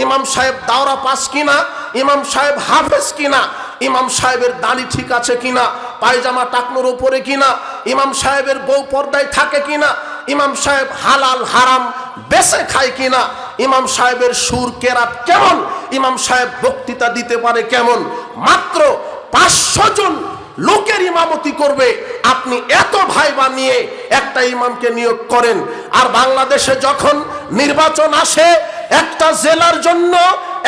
ইমাম সাহেব দাওরা পাস কিনা, ইমাম সাহেব হাফেজ কিনা, ইমাম সাহেবের দাড়ি ঠিক আছে কিনা, পায়জামা টাকনোর উপরে কিনা, ইমাম সাহেবের বউ পর্দায় থাকে কিনা, ইমাম সাহেব হালাল হারাম বেছে খায় কিনা, ইমাম সাহেবের সুর কেরাত কেমন, ইমাম সাহেব বক্তৃতা দিতে পারে কেমন। মাত্র 500 জন লোকের ইমামতি করবে, আপনি এত ভাই বানিয়ে একটা ইমামকে নিয়োগ করেন। আর বাংলাদেশে যখন নির্বাচন আসে, একটা জেলার জন্য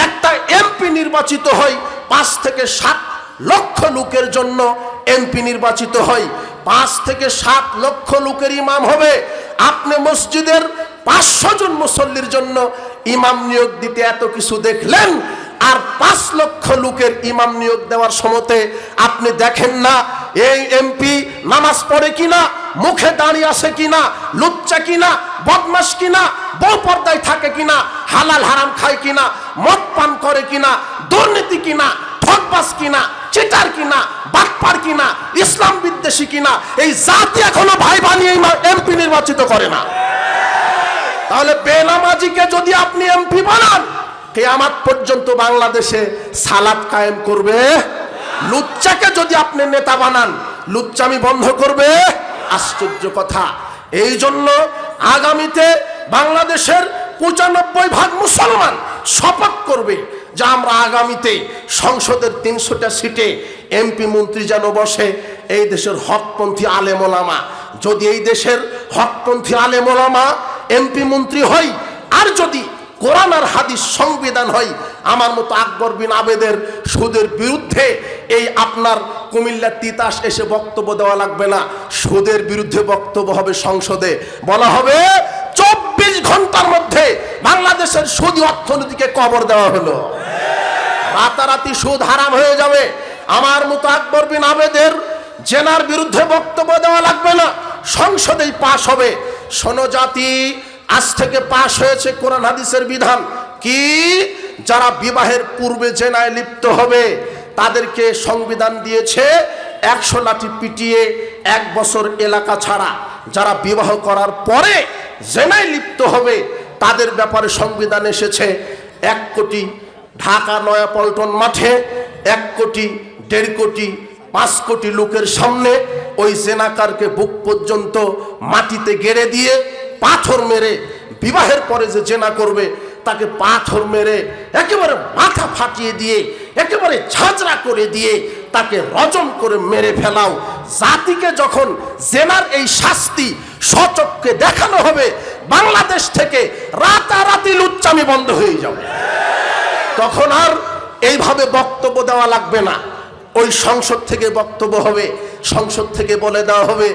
একটা এমপি নির্বাচিত হয়, 5 থেকে 7 লক্ষ লোকের জন্য এমপি নির্বাচিত হয়। 5 থেকে 7 লক্ষ লোকের ইমাম হবে। আপনি মসজিদের 500 জন মুসল্লির জন্য ইমাম নিয়োগ দিতে এত কিছু দেখলেন, আর 5 লক্ষ লোকের ইমাম নিয়োগ দেওয়ার সময়তে আপনি দেখেন না এই এমপি নামাজ পড়ে কিনা, মুখে দাঁড়িয়ে আছে কিনা, লুচ্চা কিনা, বদমাশ কিনা, বউ পর্দায় থাকে কিনা, হালাল হারাম খায় কিনা, মদ পান করে কিনা, দুর্নীতি কিনা, ঠকবাজ কিনা, চিটার কিনা, বাটপার কিনা, ইসলাম বিদ্বেষী কিনা, এই জাতি এখনো ভাই বানিয়ে এমপি নির্বাচিত করে না। তাহলে বেনামাজিকে যদি আপনি এমপি বানান, কিয়ামত পর্যন্ত বাংলাদেশে সালাত কায়েম করবে? লুচ্চাকে যদি আপনি নেতা বানান, লুচ্চামি বন্ধ করবে? আশ্চর্য কথা। এই জন্য আগামীতে বাংলাদেশের 95% মুসলমান শপথ করবে যে আমরা আগামীতে সংসদের 300টা সিটে এমপি মন্ত্রী যেন বসে এই দেশের হকপন্থী আলেম ওলামা। যদি এই দেশের হকপন্থী আলেম ওলামা এমপি মন্ত্রী হয়, আর যদি কোরআন আর হাদিস সংবিধান হয়, আমার মতো আকবর বিন আবেদের সুদের বিরুদ্ধে এই আপনার কুমিল্লার তিতাস এসে বক্তব্য দেওয়া লাগবে না। সুদের বিরুদ্ধে বক্তব্য হবে সংসদে, বলা হবে 24 ঘন্টার মধ্যে বাংলাদেশের সুদী অর্থনীতিকে কবর দেওয়া হলো, রাতারাতি সুদ হারাম হয়ে যাবে। আমার মতো আকবর বিন আবেদের জেনার বিরুদ্ধে বক্তব্য দেওয়া লাগবে না, সংসদেই পাশ হবে। শোনো জাতি, আজ থেকে পাশ হয়েছে কোরআন হাদিসের বিধান কি, যারা বিবাহের পূর্বে জেনায় লিপ্ত হবে তাদেরকে সংবিধান দিয়েছে 100 লাঠি পিটিয়ে 1 বছর এলাকা ছাড়া। যারা বিবাহ করার পরে জেনায় লিপ্ত হবে তাদের ব্যাপারে সংবিধান এসেছে 1 কোটি, ঢাকা নয়াপল্টন মাঠে 1 কোটি, 1.5 কোটি, 5 কোটি লোকের সামনে ওই জেনাকারকে বুক পর্যন্ত মাটিতে গেড়ে দিয়ে পাথর মেরে, বিবাহের পরে যে জেনা করবে তাকে পাথর মেরে একেবারে মাথা ফাটিয়ে দিয়ে একেবারে ঝাঁঝরা করে দিয়ে তাকে রজম করে মেরে ফেলাও। জাতিকে যখন জেনার এই শাস্তি সচক্ষে দেখানো হবে, বাংলাদেশ থেকে রাতারাতি লুচ্চামি বন্ধ হয়ে যাবে। তখন আর এইভাবে বক্তব্য দেওয়া লাগবে না, ওই সংসদ থেকে বক্তব্য হবে। সংসদ থেকে বলে দেওয়া হবে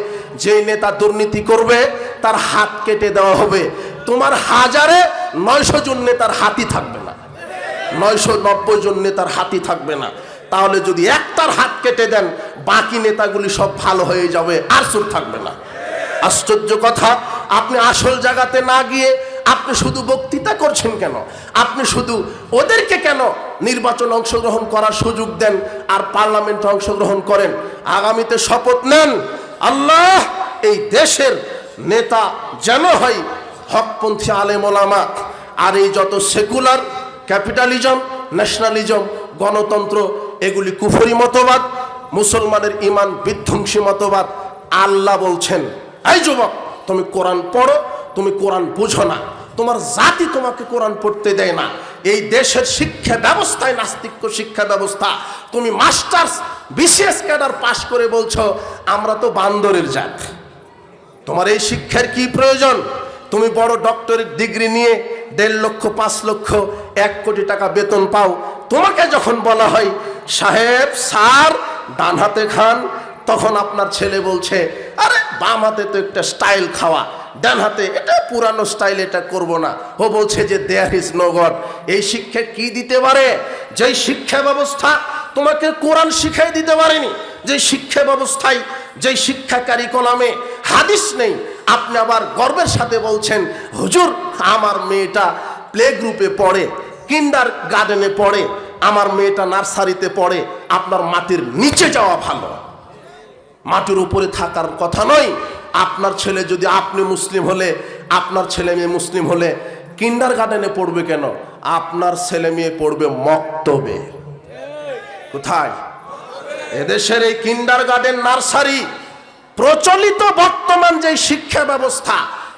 যেই নেতা দুর্নীতি করবে তার হাত কেটে দেওয়া হবে। তোমার 900 জন নেতার হাতই থাকবে না, 990 জন নেতার হাতই থাকবে না। তাহলে যদি একটার হাত কেটে দেন, বাকি নেতাগুলি সব ভালো হয়ে যাবে, আর চুপ থাকবে না। আশ্চর্য কথা। আপনি আসল জায়গাতে না গিয়ে আপনি শুধু বক্তৃতা করছেন কেন? আপনি শুধু ওদেরকে কেন নির্বাচন অংশগ্রহণ করার সুযোগ দেন আর পার্লামেন্টে অংশগ্রহণ করেন? আগামীতে শপথ নেন, আল্লাহ এই দেশের নেতা যেন হয় হকপন্থী আলেম ওলামা। আর এই যত সেকুলার, ক্যাপিটালিজম, ন্যাশনালিজম, গণতন্ত্র, এগুলি কুফরি মতবাদ, মুসলমানের ইমান বিধ্বংসী মতবাদ। আল্লাহ বলছেন, এই যুবক তুমি কোরআন পড়ো, তুমি কোরআন বুঝো না, তোমার জাতি তোমাকে কোরআন পড়তে দেয় না। এই দেশের শিক্ষা ব্যবস্থায় নাস্তিক্য শিক্ষা ব্যবস্থা। তুমি মাস্টার্স বিসিএস ক্যাডার পাশ করে বলছো আমরা তো বান্দরের জাত। তোমার এই শিক্ষার কি প্রয়োজন? তুমি বড় ডক্টরেট ডিগ্রি নিয়ে 1.5 লক্ষ, 5 লক্ষ, 1 কোটি টাকা বেতন পাও। তোমাকে যখন বলা হয় সাহেব স্যার ডান হাতে খান, তখন আপনার ছেলে বলছে আরে বাম হাতে তো একটা স্টাইল খাওয়া, ডান হাতে এটা পুরানো স্টাইল, এটা করব না। ও বলছে যে দেয়ার ইজ নো গড। এই শিক্ষা কি দিতে পারে? যেই শিক্ষা ব্যবস্থা তোমাকে কোরআন শিখাই দিতে পারেনি, যে শিক্ষা ব্যবস্থায়, যেই শিক্ষা কারিকুলামে হাদিস নেই, আপনি আবার গর্বের সাথে বলছেন হুজুর আমার মেয়েটা প্লে গ্রুপে পড়ে, কিন্ডার গার্ডেনে পড়ে, আমার মেয়েটা নার্সারিতে পড়ে। আপনার মাটির নিচে যাওয়া ভালো, মাটির উপরে থাকার কথা নয়। আপনার ছেলে যদি, আপনি মুসলিম হলে, আপনার ছেলে মেয়ে মুসলিম হলে কিন্ডার গার্ডেনে পড়বে কেন? আপনার ছেলে মেয়ে পড়বে মক্তবে। কোথায়? এদেশের এই কিন্ডার গার্ডেন, নার্সারি প্রচলিত বর্তমান যে শিক্ষা ব্যবস্থা,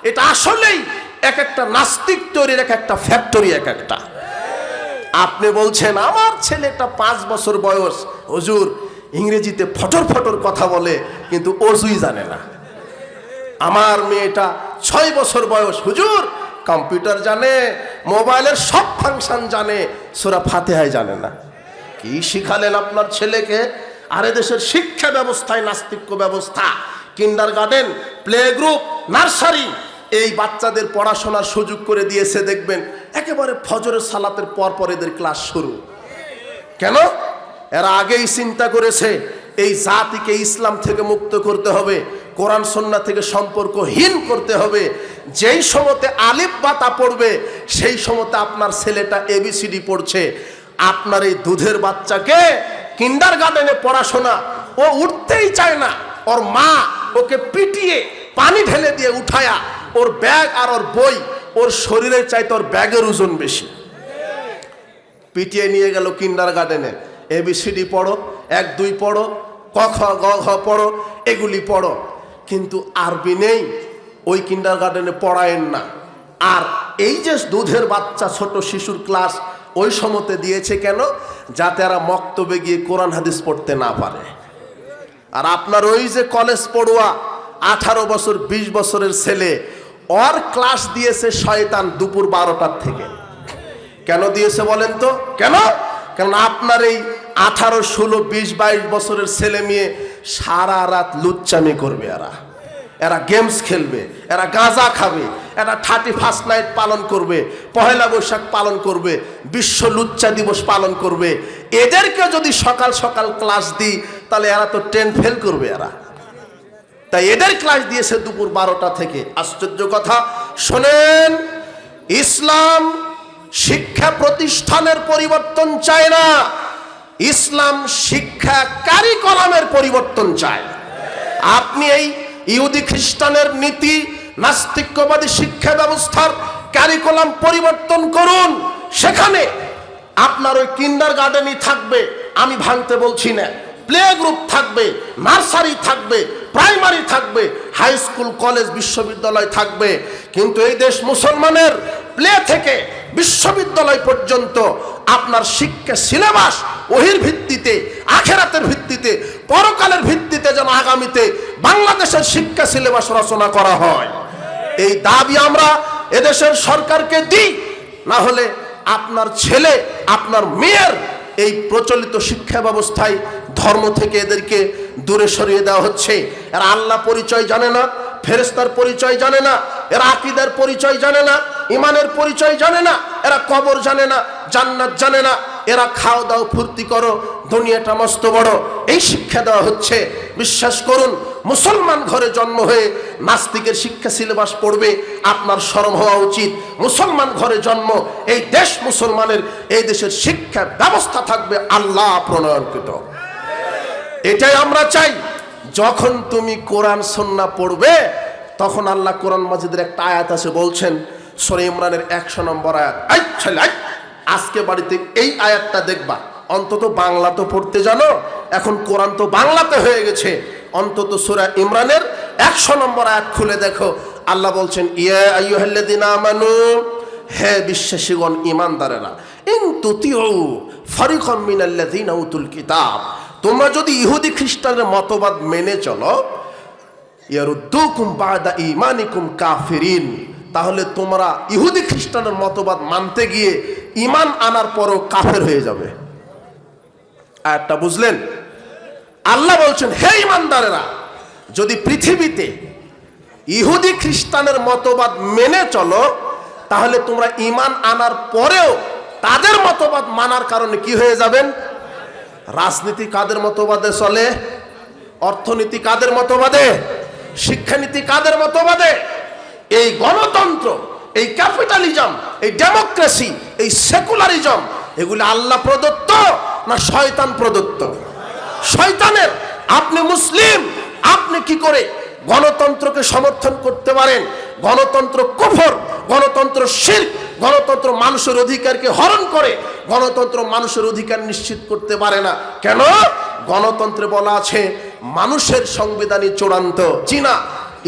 এটা আসলেই এক একটা নাস্তিক তৈরির এক একটা ফ্যাক্টরি। এক একটা আপনি বলছেন আমার ছেলেটা 5 বছর বয়স, হুজুর ইংরেজিতে ফটর ফটর কথা বলে, কিন্তু অজুই জানে না। আমার মেয়েটা 6 বছর বয়স, হুজুর কম্পিউটার জানে, মোবাইলের সব ফাংশন জানে, সূরা ফাতিহায় জানে না। কি শিখালেন আপনার ছেলেকে? আর এদেশের শিক্ষা ব্যবস্থায় নাস্তিক্য ব্যবস্থা। কিন্ডারগার্টেন, প্লে গ্রুপ, নার্সারি, এই বাচ্চাদের পড়াশোনার সুযোগ করে দিয়েছে। দেখবেন একেবারে ফজরের সালাতের পর এদের ক্লাস শুরু। কেন? এরা আগেই চিন্তা করেছে এই জাতিকে ইসলাম থেকে মুক্ত করতে হবে, কোরআন সুন্নাহ থেকে সম্পর্কহীন করতে হবে। যেই সময়তে আলিফ বা তা পড়বে, সেই সময়তে আপনার ছেলেটা এবিসিডি পড়ছে। আপনার এই দুধের বাচ্চাকে কিন্ডারগার্টেনে পড়াশোনা, ও উঠতেই চায় না, ওর মা ওকে পিটিয়ে পানি ঢেলে দিয়ে উঠায়া ওর ব্যাগ আর ওর বই ওর শরীরের চাইতে ওর ব্যাগের ওজন বেশি। পিটিয়ে নিয়ে গেল কিন্ডারগার্টেনে, এবিসিডি পড়ো, 1 2 পড়ো, ক খ গ ঘ পড়ো, এগুলি পড়ো। কিন্তু আরবি নেই, ওই কিন্ডারগার্টেনে পড়ায়েন না। আর এই যে দুধের বাচ্চা ছোট শিশুর ক্লাস, ওই সময়তে দিয়েছে কেন? যাতে এরা মক্তবে গিয়ে কোরআন হাদিস পড়তে না পারে। আর আপনার ওই যে কলেজ পড়ুয়া 18 বছর 20 বছরের ছেলে, ওর ক্লাস দিয়েছে শয়তান দুপুর 12টার থেকে। কেন দিয়েছে বলেন তো? কেন? কারণ আপনার এই 18 16 20 22 বছরের ছেলে মেয়ে সারা রাত লুচ্চামি করবে। এরা গেমস খেলবে, এরা গাঁজা খাবে, এরা 31st নাইট পালন করবে, পহেলা বৈশাখ পালন করবে, বিশ্ব লুচ্চা দিবস পালন করবে। এদেরকে যদি সকাল সকাল ক্লাস দিই, তাহলে এরা তো 10 ফেল করবে। তাই এদের ক্লাস দিয়েছে দুপুর 12টা থেকে। আশ্চর্য কথা, শোনেন, ইসলাম শিক্ষা প্রতিষ্ঠানের পরিবর্তন চায় না, ইসলাম শিক্ষা কারিকুলামের পরিবর্তন চায়। আপনি এই ইহুদি খ্রিস্টানের নীতি, নাস্তিক্যবাদী শিক্ষা ব্যবস্থার কারিকুলাম পরিবর্তন করুন। সেখানে আপনার ওই কিন্ডারগার্টেনই থাকবে, আমি ভাঙতে বলছি না, প্লে গ্রুপ থাকবে, নার্সারি থাকবে, প্রাইমারি থাকবে, হাই স্কুল, কলেজ, বিশ্ববিদ্যালয় থাকবে। কিন্তু এই দেশ মুসলমানের প্লে থেকে বিশ্ববিদ্যালয় পর্যন্ত আপনার শিক্ষা সিলেবাস ওহির ভিত্তিতে, আখেরাতের ভিত্তিতে, পরকালের ভিত্তিতে যেন আগামীতে বাংলাদেশের শিক্ষা সিলেবাস রচনা করা হয়, এই দাবি আমরা এদেশের সরকারকে দিই। না হলে আপনার ছেলে, আপনার মেয়ের এই প্রচলিত শিক্ষা ব্যবস্থায় ধর্ম থেকে এদেরকে দূরে সরিয়ে দেওয়া হচ্ছে। এরা আল্লাহ পরিচয় জানে না, ফেরেশতার পরিচয় জানে না, এরা আকীদার পরিচয় জানে না, ইমানের পরিচয় জানে না, এরা কবর জানে না, জান্নাত জানে না, এরা খাও দাও ফুর্তি করো, দুনিয়াটা মস্ত বড়, এই শিক্ষা দেওয়া হচ্ছে। বিশ্বাস করুন, মুসলমান ঘরে জন্ম হয়ে নাস্তিকের শিক্ষা সিলেবাস পড়বে, আপনার শরম হওয়া উচিত। মুসলমান ঘরে জন্ম, এই দেশ মুসলমানের, এই দেশের শিক্ষা ব্যবস্থা থাকবে আল্লাহ প্রণয়নকৃত। এটাই আমরা চাই। যখন তুমি কোরআন সুন্নাহ পড়বে, তখন আল্লাহ কোরআন মাজিদের একটা আয়াত আছে, বলছেন সূরা ইমরানের 100 নম্বর আয়াত। আজকে বাড়িতে এই আয়াতটা দেখবা, অন্তত বাংলা তো পড়তে জানো, এখন কোরআন তো বাংলাতে হয়ে গেছে, অন্তত সূরা ইমরানের 100 নম্বর আয়াত খুলে দেখো। আল্লাহ বলছেন, ইয়া আইয়ুহাল্লাযীনা আমানু, হে বিশ্বাসীগণ, ঈমানদারেরা, ইন তুতিউ ফারিকাম মিনাল্লাযীনা উতুল কিতাব, তোমরা যদি ইহুদি খ্রিস্টানের মতবাদ মেনে চলো, ইয়ারুদ্দুকুম বাদা ঈমানিকুম কাফিরিন, তাহলে তোমরা ইহুদি খ্রিস্টানের মতবাদ মানতে গিয়ে ঈমান আনার পরও কাফের হয়ে যাবে। আয়াতটা বুঝলেন? আল্লাহ বলছেন, হে ঈমানদারেরা, যদি পৃথিবীতে ইহুদি খ্রিস্টানের মতবাদ মেনে চলো, তাহলে তোমরা ঈমান আনার পরেও তাদের মতবাদ মানার কারণে কি হয়ে যাবেন? রাজনীতি কাদের মতবাদে চলে? অর্থনীতি কাদের মতবাদে? শিক্ষানীতি কাদের মতবাদে? এই গণতন্ত্র, এই ক্যাপিটালিজম, এই ডেমোক্রেসি, এই সেকুলারিজম, এগুলি আল্লাহ প্রদত্ত না শয়তান প্রদত্ত? শয়তানের। আপনি মুসলিম, আপনি কি করে গণতন্ত্রকে সমর্থন করতে পারেন? গণতন্ত্র কুফর, গণতন্ত্র শিরক, গণতন্ত্র মানুষের অধিকারকে হরণ করে, গণতন্ত্র মানুষের অধিকার নিশ্চিত করতে পারে না। কেন? গণতন্ত্রে বলা আছে মানুষের সংবিধানই চূড়ান্ত। চীনা,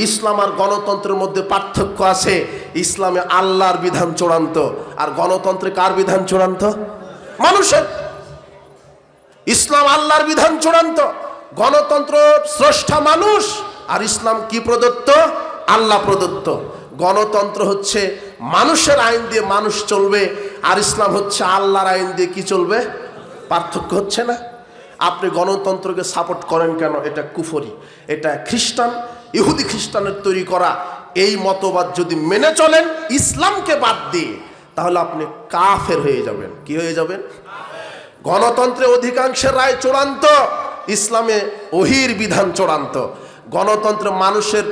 ইসলাম আর গণতন্ত্রের মধ্যে পার্থক্য আছে। ইসলামে আল্লাহর বিধান চূড়ান্ত, আর গণতন্ত্রে কার বিধান চূড়ান্ত? মানুষের। ইসলাম আল্লাহর বিধান চূড়ান্ত, গণতন্ত্র স্রষ্টা মানুষ, আর ইসলাম কি প্রদত্ত? আল্লাহ প্রদত্ত। গণতন্ত্র হচ্ছে মানুষের আইন দিয়ে মানুষ চলবে, আর ইসলাম হচ্ছে আল্লাহর আইন দিয়ে কি চলবে? পার্থক্য হচ্ছে না? আপনি গণতন্ত্রকে সাপোর্ট করেন কেন? এটা কুফরি, এটা খ্রিস্টান, ইহুদি খ্রিস্টানের তৈরি করা এই মতবাদ যদি মেনে চলেন ইসলামকে বাদ দিয়ে, তাহলে আপনি কাফের হয়ে যাবেন। কি হয়ে যাবেন? গণতন্ত্রে অধিকাংশের রায় চূড়ান্ত, ইসলামে ওহির বিধান চূড়ান্ত। গণতন্ত্রে মানুষের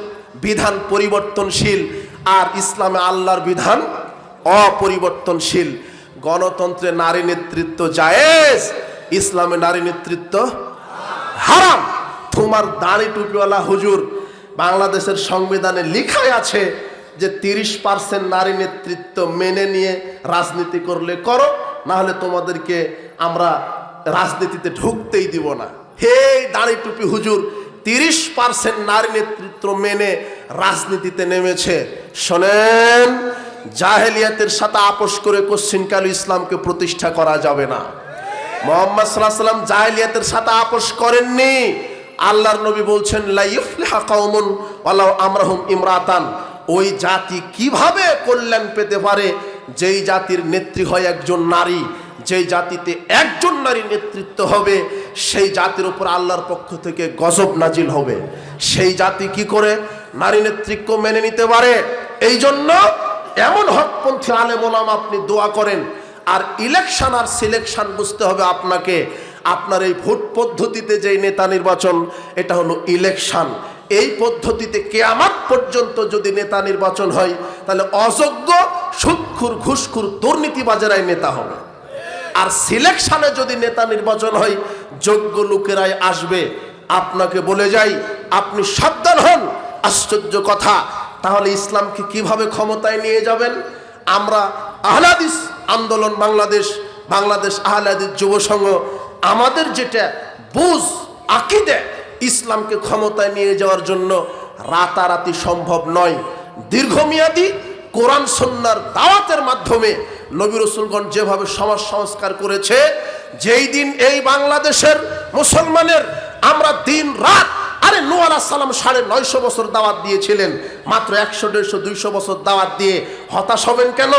বিধান পরিবর্তনশীল, আর ইসলামে আল্লাহর বিধান অপরিবর্তনশীল। গণতন্ত্রে নারী নেতৃত্ব জায়েজ, ইসলামে নারী নেতৃত্ব হারাম। তোমার দাড়ি টুপিওয়ালা হুজুর, বাংলাদেশের সংবিধানে লেখাই আছে যে 30% নারী নেতৃত্ব মেনে নিয়ে রাজনীতি করলে করো, না হলে তোমাদেরকে আমরা রাজনীতিতে ঢুকতেই দিব না। হে দাড়ি টুপি হুজুর, 30% নারী নেতৃত্ব মেনে রাজনীতিতে নেমেছে। শোনেন, জাহেলিয়াতের সাথে আপোষ করে কোশ্চিনকাল ইসলামকে প্রতিষ্ঠা করা যাবে না। মুহাম্মদ সাল্লাল্লাহু আলাইহি ওয়াসাল্লাম জাহেলিয়াতের সাথে আপোষ করেননি। আল্লাহর নবী বলছেন লা ইফলিহা কওমুন ওয়ালাউ আমরাহুম ইমরাতান। ওই জাতি কিভাবে কল্যাণ পেতে পারে যেই জাতির নেত্রী হয় একজন নারী। যেই জাতিতে একজন নারী নেতৃত্ব হবে সেই জাতির উপর আল্লাহর পক্ষ থেকে গজব নাজিল হবে। সেই জাতি কি করে নারী নেতৃত্ব মেনে নিতে পারে? এই জন্য এমন হকপন্থী আলেম ওলামা আপনি দোয়া করেন। আর ইলেকশন আর সিলেকশন বুঝতে হবে আপনাকে। আপনার এই ভোট পদ্ধতিতে যেই নেতা নির্বাচন, এটা হলো ইলেকশন। এই পদ্ধতিতে কিয়ামত পর্যন্ত যদি নেতা নির্বাচন হয়, তাহলে অযোগ্য, সুদখোর, ঘুষখোর, দুর্নীতিবাজেরাই নেতা হবে। আর সিলেকশনে যদি নেতা নির্বাচন হয়, যোগ্য লোকেরাই আসবে। আপনাকে বলে যাই, আপনি সাবধান হন। আশ্চর্য কথা, তাহলে ইসলামকে কিভাবে ক্ষমতায় নিয়ে যাবেন? আমরা আহলে হাদিস আন্দোলন বাংলাদেশ আহলে হাদিস যুব সংঘ, আমাদের যেটা বুঝ আকীদা, ইসলামকে ক্ষমতায় নিয়ে যাওয়ার জন্য রাতারাতি সম্ভব নয়। দীর্ঘমেয়াদী কোরআন সুন্নাহর দাওয়াতের মাধ্যমে নবী রাসূলগণ যেভাবে সমাজ সংস্কার করেছে, যেই দিন এই বাংলাদেশের মুসলমানের আমরা দিন রাত, আরে নূহ আলাইহিস সালাম 950 বছর দাওয়াত দিয়েছিলেন, মাত্র 100, 150, 200 বছর দাওয়াত দিয়ে হতাশ হবেন কেন?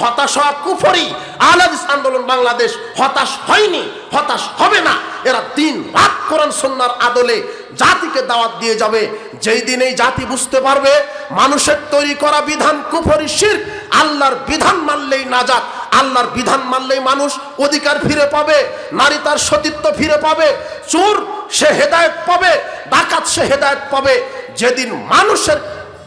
হতাশ হওয়া কুফরি। আহলে হাদিস আন্দোলন বাংলাদেশ হতাশ হয়নি, হতাশ হবে না। এরা দিন রাত কোরআন সুন্নাহর আদলে জাতিকে দাওয়াত দিয়ে যাবে। যেই দিন এই জাতি বুঝতে পারবে মানুষের তৈরি করা বিধান কুফরি, শিরক, আল্লাহর বিধান মানলেই নাজাত, আল্লাহর বিধান মানলেই মানুষ অধিকার ফিরে পাবে, নারী তার সতীত্ব ফিরে পাবে, চোর সে হেদায়েত পাবে, ডাকাত সে হেদায়েত পাবে। যেদিন মানুষের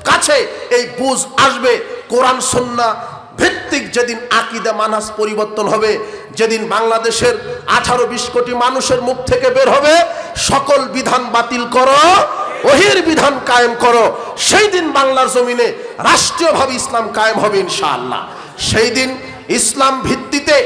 কাছে এই বুঝ আসবে, কোরআন সুন্নাহ ভিত্তিক যেদিন আকীদা মানহাজ পরিবর্তন হবে, যেদিন বাংলাদেশের 18-20 কোটি মানুষের মুখ থেকে বের হবে সকল বিধান বাতিল করো, ওহির বিধান কায়েম করো, সেই দিন বাংলার জমিনে রাষ্ট্রীয়ভাবে ইসলাম কায়েম হবে ইনশাআল্লাহ। সেই দিন ইসলাম ভিত্তিতে,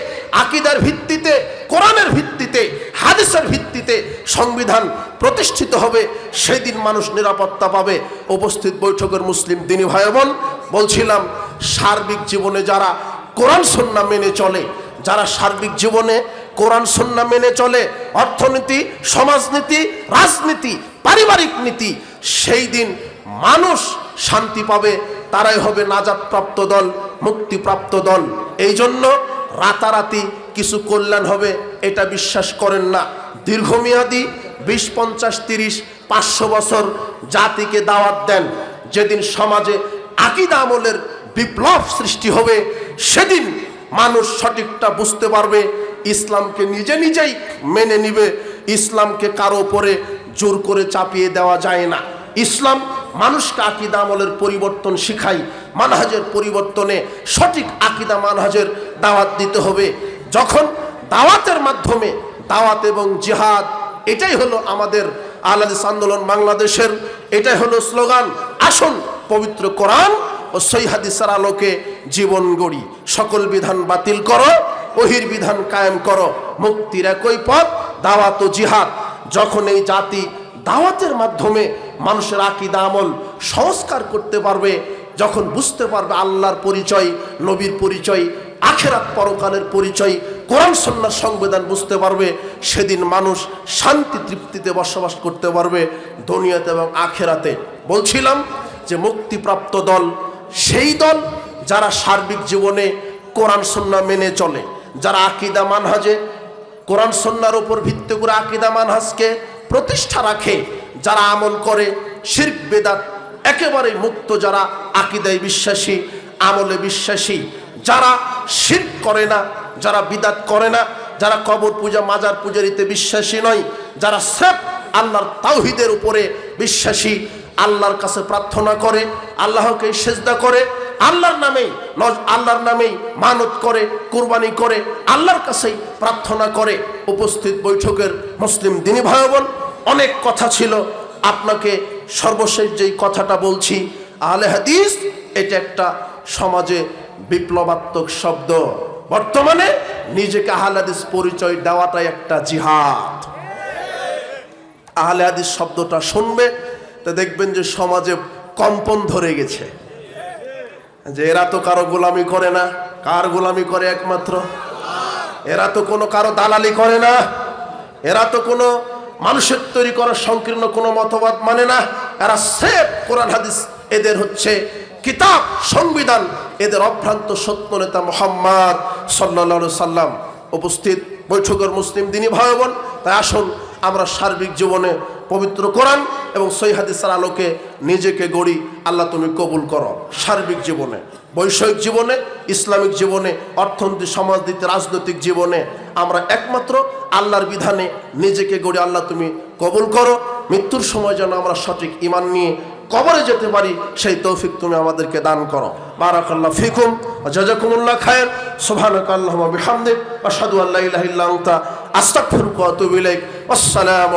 আকীদার ভিত্তিতে, কোরআনের ভিত্তিতে, হাদিসের ভিত্তিতে সংবিধান প্রতিষ্ঠিত হবে। সেই দিন মানুষ নিরাপত্তা পাবে। উপস্থিত বৈঠকের মুসলিম দিনী ভাই বোন, বলছিলাম সার্বিক জীবনে যারা কোরআন সুন্নাহ মেনে চলে, যারা সার্বিক জীবনে কোরআন সুন্নাহ মেনে চলে, অর্থনীতি, সমাজনীতি, রাজনীতি, পারিবারিক নীতি, সেই দিন মানুষ শান্তি পাবে। তারাই হবে নাজাতপ্রাপ্ত দল, মুক্তিপ্রাপ্ত দল। এই জন্য রাতারাতি কিছু কল্যাণ হবে এটা বিশ্বাস করেন না। দীর্ঘমেয়াদী 20, 50, 30, 500 বছর জাতিকে দাওয়াত দেন। যেদিন সমাজে আকীদা আমলের বিপ্লব সৃষ্টি হবে, সেদিন মানুষ সঠিকটা বুঝতে পারবে, ইসলামকে নিজে নিজেই মেনে নিবে। ইসলামকে কারো উপরে জোর করে চাপিয়ে দেওয়া যায় না। ইসলাম মানুষকে আকীদা আমলের পরিবর্তন শিখায়, মানহাজের পরিবর্তনে সঠিক আকীদা মানহাজের দাওয়াত দিতে হবে। যখন দাওয়াতের মাধ্যমে, দাওয়াত এবং জিহাদ, এটাই হলো আমাদের আহলে হাদিস আন্দোলন বাংলাদেশের, এটাই হলো স্লোগান। আসুন পবিত্র কোরআন ও সহিহ হাদিসের আলোকে জীবন গড়ি। সকল বিধান বাতিল করো, ওহির বিধান কায়েম করো। মুক্তির একই পথ, দাওয়াত ও জিহাদ। যখন এই জাতি দাওয়াতের মাধ্যমে মানুষের আকীদা আমল সংস্কার করতে পারবে, যখন বুঝতে পারবে আল্লাহর পরিচয়, নবীর পরিচয়, আখিরাত পরকালের পরিচয়, কোরআন সুন্নাহর সংবিধান বুঝতে পারবে, সেদিন মানুষ শান্তি তৃপ্তিতে বসবাস করতে পারবে দুনিয়াতে এবং আখেরাতে। বলছিলাম যে মুক্তিপ্রাপ্ত দল সেই দল যারা সার্বিক জীবনে কোরআন সুন্নাহ মেনে চলে, যারা আকীদা মানহাজে কোরআন সুন্নাহর উপর ভিত্তি করে আকীদা মানহাজকে প্রতিষ্ঠা রাখে, যারা আমল করে শিরক বেদাত একেবারে মুক্ত, যারা আকীদায় বিশ্বাসী, আমলে বিশ্বাসী, যারা শিরক করে না, যারা বিদাত করে না, যারা কবর পূজা মাজার পূজারিতে বিশ্বাসী নয়, যারা স্রেফ আল্লাহর তাওহীদের উপরে বিশ্বাসী, আল্লাহর কাছে প্রার্থনা করে, আল্লাহকে সেজদা করে, আল্লাহর নামেই মানত করে, কুরবানি করে, আল্লাহর কাছেই প্রার্থনা করে। উপস্থিত বৈঠকের মুসলিম দিনী ভাই বোন, অনেক কথা ছিল, আপনাকে সর্বশেষ যেই কথাটা বলছি, আহলে হাদিস এটা একটা সমাজে বিপ্লবাত্মক শব্দ। বর্তমানে নিজেকে আহলে হাদিস পরিচয় দেওয়াটাই একটা জিহাদ। আহলে হাদিস শব্দটা শুনবে তো দেখবেন যে সমাজে কম্পন ধরে গেছে, যে এরা তো কারো গোলামি করে না। কার গোলামি করে? একমাত্র এরা তো কোনো কারো দালালি করে না, এরা তো কোনো মানুষের তৈরি করা সংকীর্ণ কোনো মতবাদ মানে না, এরা স্রেফ কোরআন হাদিস, এদের হচ্ছে কিতাব সংবিধান, এদের অভ্রান্ত সত্য নেতা মুহাম্মদ সাল্লাল্লাহু আলাইহি সাল্লাম। উপস্থিত বৈঠকের মুসলিম দিনী ভাই বোন, তাই আসুন আমরা সার্বিক জীবনে পবিত্র কোরআন এবং সহিহ হাদিসের আলোকে নিজেকে গড়ি। আল্লাহ তুমি কবুল করো। সার্বিক জীবনে, বৈষয়িক জীবনে, ইসলামিক জীবনে, অর্থনৈতিক সমাজনীতি রাজনৈতিক জীবনে আমরা একমাত্র আল্লাহর বিধানে নিজেকে গড়ি। আল্লাহ তুমি কবুল করো। মৃত্যুর সময় যেন আমরা সঠিক ঈমান নিয়ে কবরে যেতে পারি, সেই তৌফিক তুমি আমাদেরকে দান করো। বারাকাল্লাহু ফিকুম ওয়া জাযাকুমুল্লাহু খায়র। সুবহানাকাল্লাহুম্মা বিহামদিক আশহাদু আল্লা ইলাহা ইল্লা আনতা আস্তাগফিরুকা ওয়া আতুবু ইলাইক। আসসালামু